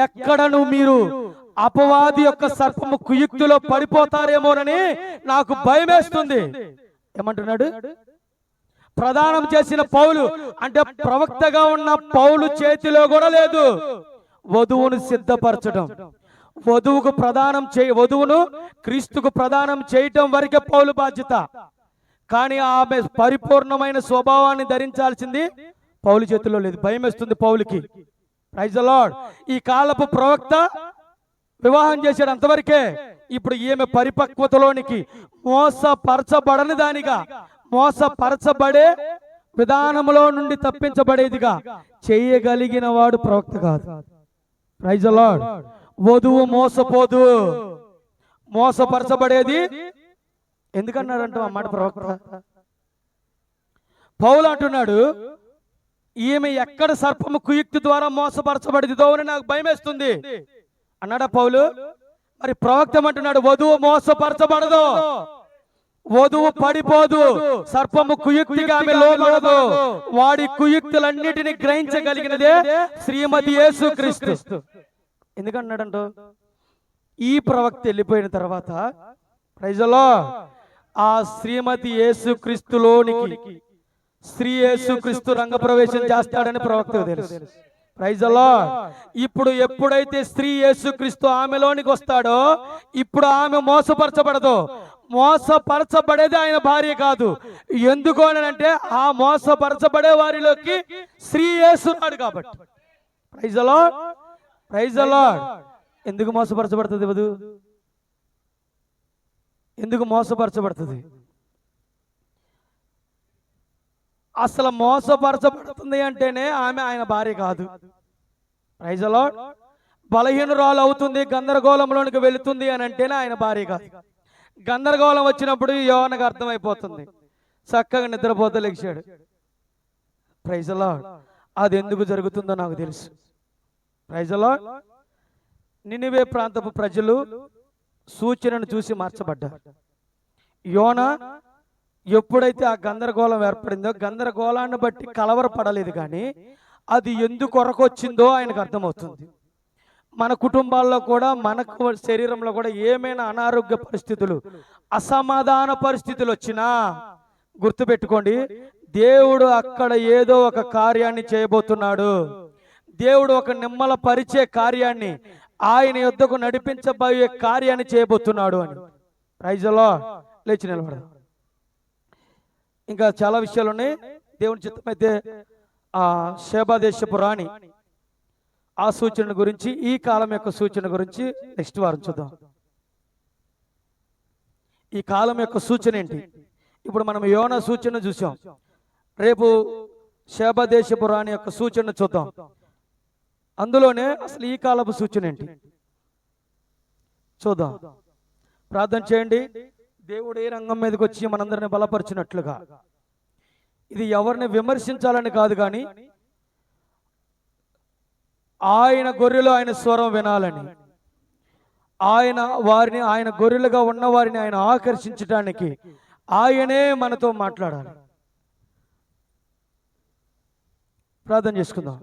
ఎక్కడను మీరు అపవాది యొక్క సర్పము కుయుక్తిలో పడిపోతారేమోనని నాకు భయమేస్తుంది. ఏమంటున్నాడు? ప్రదానం చేసిన పౌలు అంటే ప్రవక్తగా ఉన్న పౌలు చేతిలో కూడా లేదు వధువును సిద్ధపరచడం. వధువును క్రీస్తుకు ప్రదానం చేయటం వరకే పౌలు బాధ్యత. కానీ ఆమె పరిపూర్ణమైన స్వభావాన్ని ధరించాల్సింది పౌలు చేతిలో లేదు. భయం వేస్తుంది పౌలుకి. Praise the Lord. ఈ కాలపు ప్రవక్త వివాహం చేశాడు అంతవరకే. ఇప్పుడు ఈమె పరిపక్వతలోనికి, మోసపరచబడని దానిగా, మోసపరచబడే విధానంలో నుండి తప్పించబడేదిగా చేయగలిగిన వాడు ప్రవక్త కాదు. Praise the lord. వధువు మోసపోదు, మోసపరచబడేది. ఎందుకన్నాడంట ఆ మాట ప్రవక్త? పౌలు అంటున్నాడు ఈమె ఎక్కడ సర్పము కుయుక్తి ద్వారా మోసపరచబడిదో అని నాకు భయం వేస్తుంది అన్నాడా పౌలు? మరి ప్రవక్త అంటున్నాడు, వధువు మోసపరచబడదు, వధువు పడిపోదు, సర్పము కుయుక్తిగా ఆమె లోబడదు, వాడి కుయుక్తులన్నిటిని గ్రహించగలిగినదే శ్రీమతి యేసుక్రీస్తు. ఎందుకన్నాడంట? ఈ ప్రవక్త వెళ్ళిపోయిన తర్వాత ప్రైజలో ఆ శ్రీమతి యేసుక్రీస్తులోనికి శ్రీ యేసుక్రీస్తు రంగప్రవేశం చేస్తాడని ప్రవక్తకు తెలుసు. ప్రైజలో ఇప్పుడు ఎప్పుడైతే స్త్రీ యేసుక్రీస్తు ఆమెలోనికి వస్తాడో ఇప్పుడు ఆమె మోసపరచబడదు. మోసపరచబడేది ఆయన భార్య కాదు. ఎందుకు అంటే ఆ మోసపరచబడే వారిలోకి స్త్రీ యేసున్నాడు కాబట్టి. ప్రైజలో ప్రైజలో ఎందుకు మోసపరచబడుతుంది వధు? ఎందుకు మోసపరచబడుతుంది? అసలు మోసపరచబడుతుంది అంటేనే ఆమె ఆయన భార్య కాదు. Praise lord. బలహీనురాలు అవుతుంది, గందరగోళంలోనికి వెళుతుంది అని అంటేనే ఆయన భార్య కాదు. గందరగోళం వచ్చినప్పుడు యోహానుకు అర్థమైపోతుంది, చక్కగా నిద్రపోతే లెగిశాడు. Praise lord. అది ఎందుకు జరుగుతుందో నాకు తెలుసు. Praise lord. నినివే ప్రాంతపు ప్రజలు సూచనను చూసి మార్చబడ్డారు. యోనా ఎప్పుడైతే ఆ గందరగోళం ఏర్పడిందో గందరగోళాన్ని బట్టి కలవరపడలేదు, కానీ అది ఎందుకొరకు వచ్చిందో ఆయనకు అర్థమవుతుంది. మన కుటుంబాల్లో కూడా, మన శరీరంలో కూడా ఏమైనా అనారోగ్య పరిస్థితులు, అసమాధాన పరిస్థితులు వచ్చినా గుర్తుపెట్టుకోండి, దేవుడు అక్కడ ఏదో ఒక కార్యాన్ని చేయబోతున్నాడు. దేవుడు ఒక నిమ్మల పరిచే కార్యాన్ని, ఆయన యొద్దకు నడిపించబోయే కార్యాన్ని చేయబోతున్నాడు అని. Praise lord. లేచి నిలబడదాం. ఇంకా చాలా విషయాలు ఉన్నాయి. దేవుని చిత్తమైతే ఆ షేబా దేశపు రాణి ఆ సూచన గురించి, ఈ కాలం యొక్క సూచన గురించి నెక్స్ట్ వారం చూద్దాం. ఈ కాలం యొక్క సూచన ఏంటి? ఇప్పుడు మనం యోనా సూచన చూసాం, రేపు షేబా దేశపు రాణి యొక్క సూచన చూద్దాం. అందులోనే అసలు ఈ కాలపు సూచన ఏంటి చూద్దాం. ప్రార్థన చేయండి. దేవుడు ఏ రంగం మీదకి వచ్చి మనందరిని బలపరిచినట్లుగా, ఇది ఎవరిని విమర్శించాలని కాదు, కానీ ఆయన గొర్రెలు ఆయన స్వరం వినాలని, ఆయన గొర్రెలుగా ఉన్న వారిని ఆయన ఆకర్షించడానికి ఆయనే మనతో మాట్లాడాలి. ప్రార్థన చేసుకుందాం.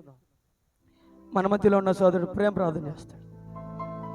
మన మధ్యలో ఉన్న సోదరుడు ప్రేమ ప్రార్థన చేస్తాడు.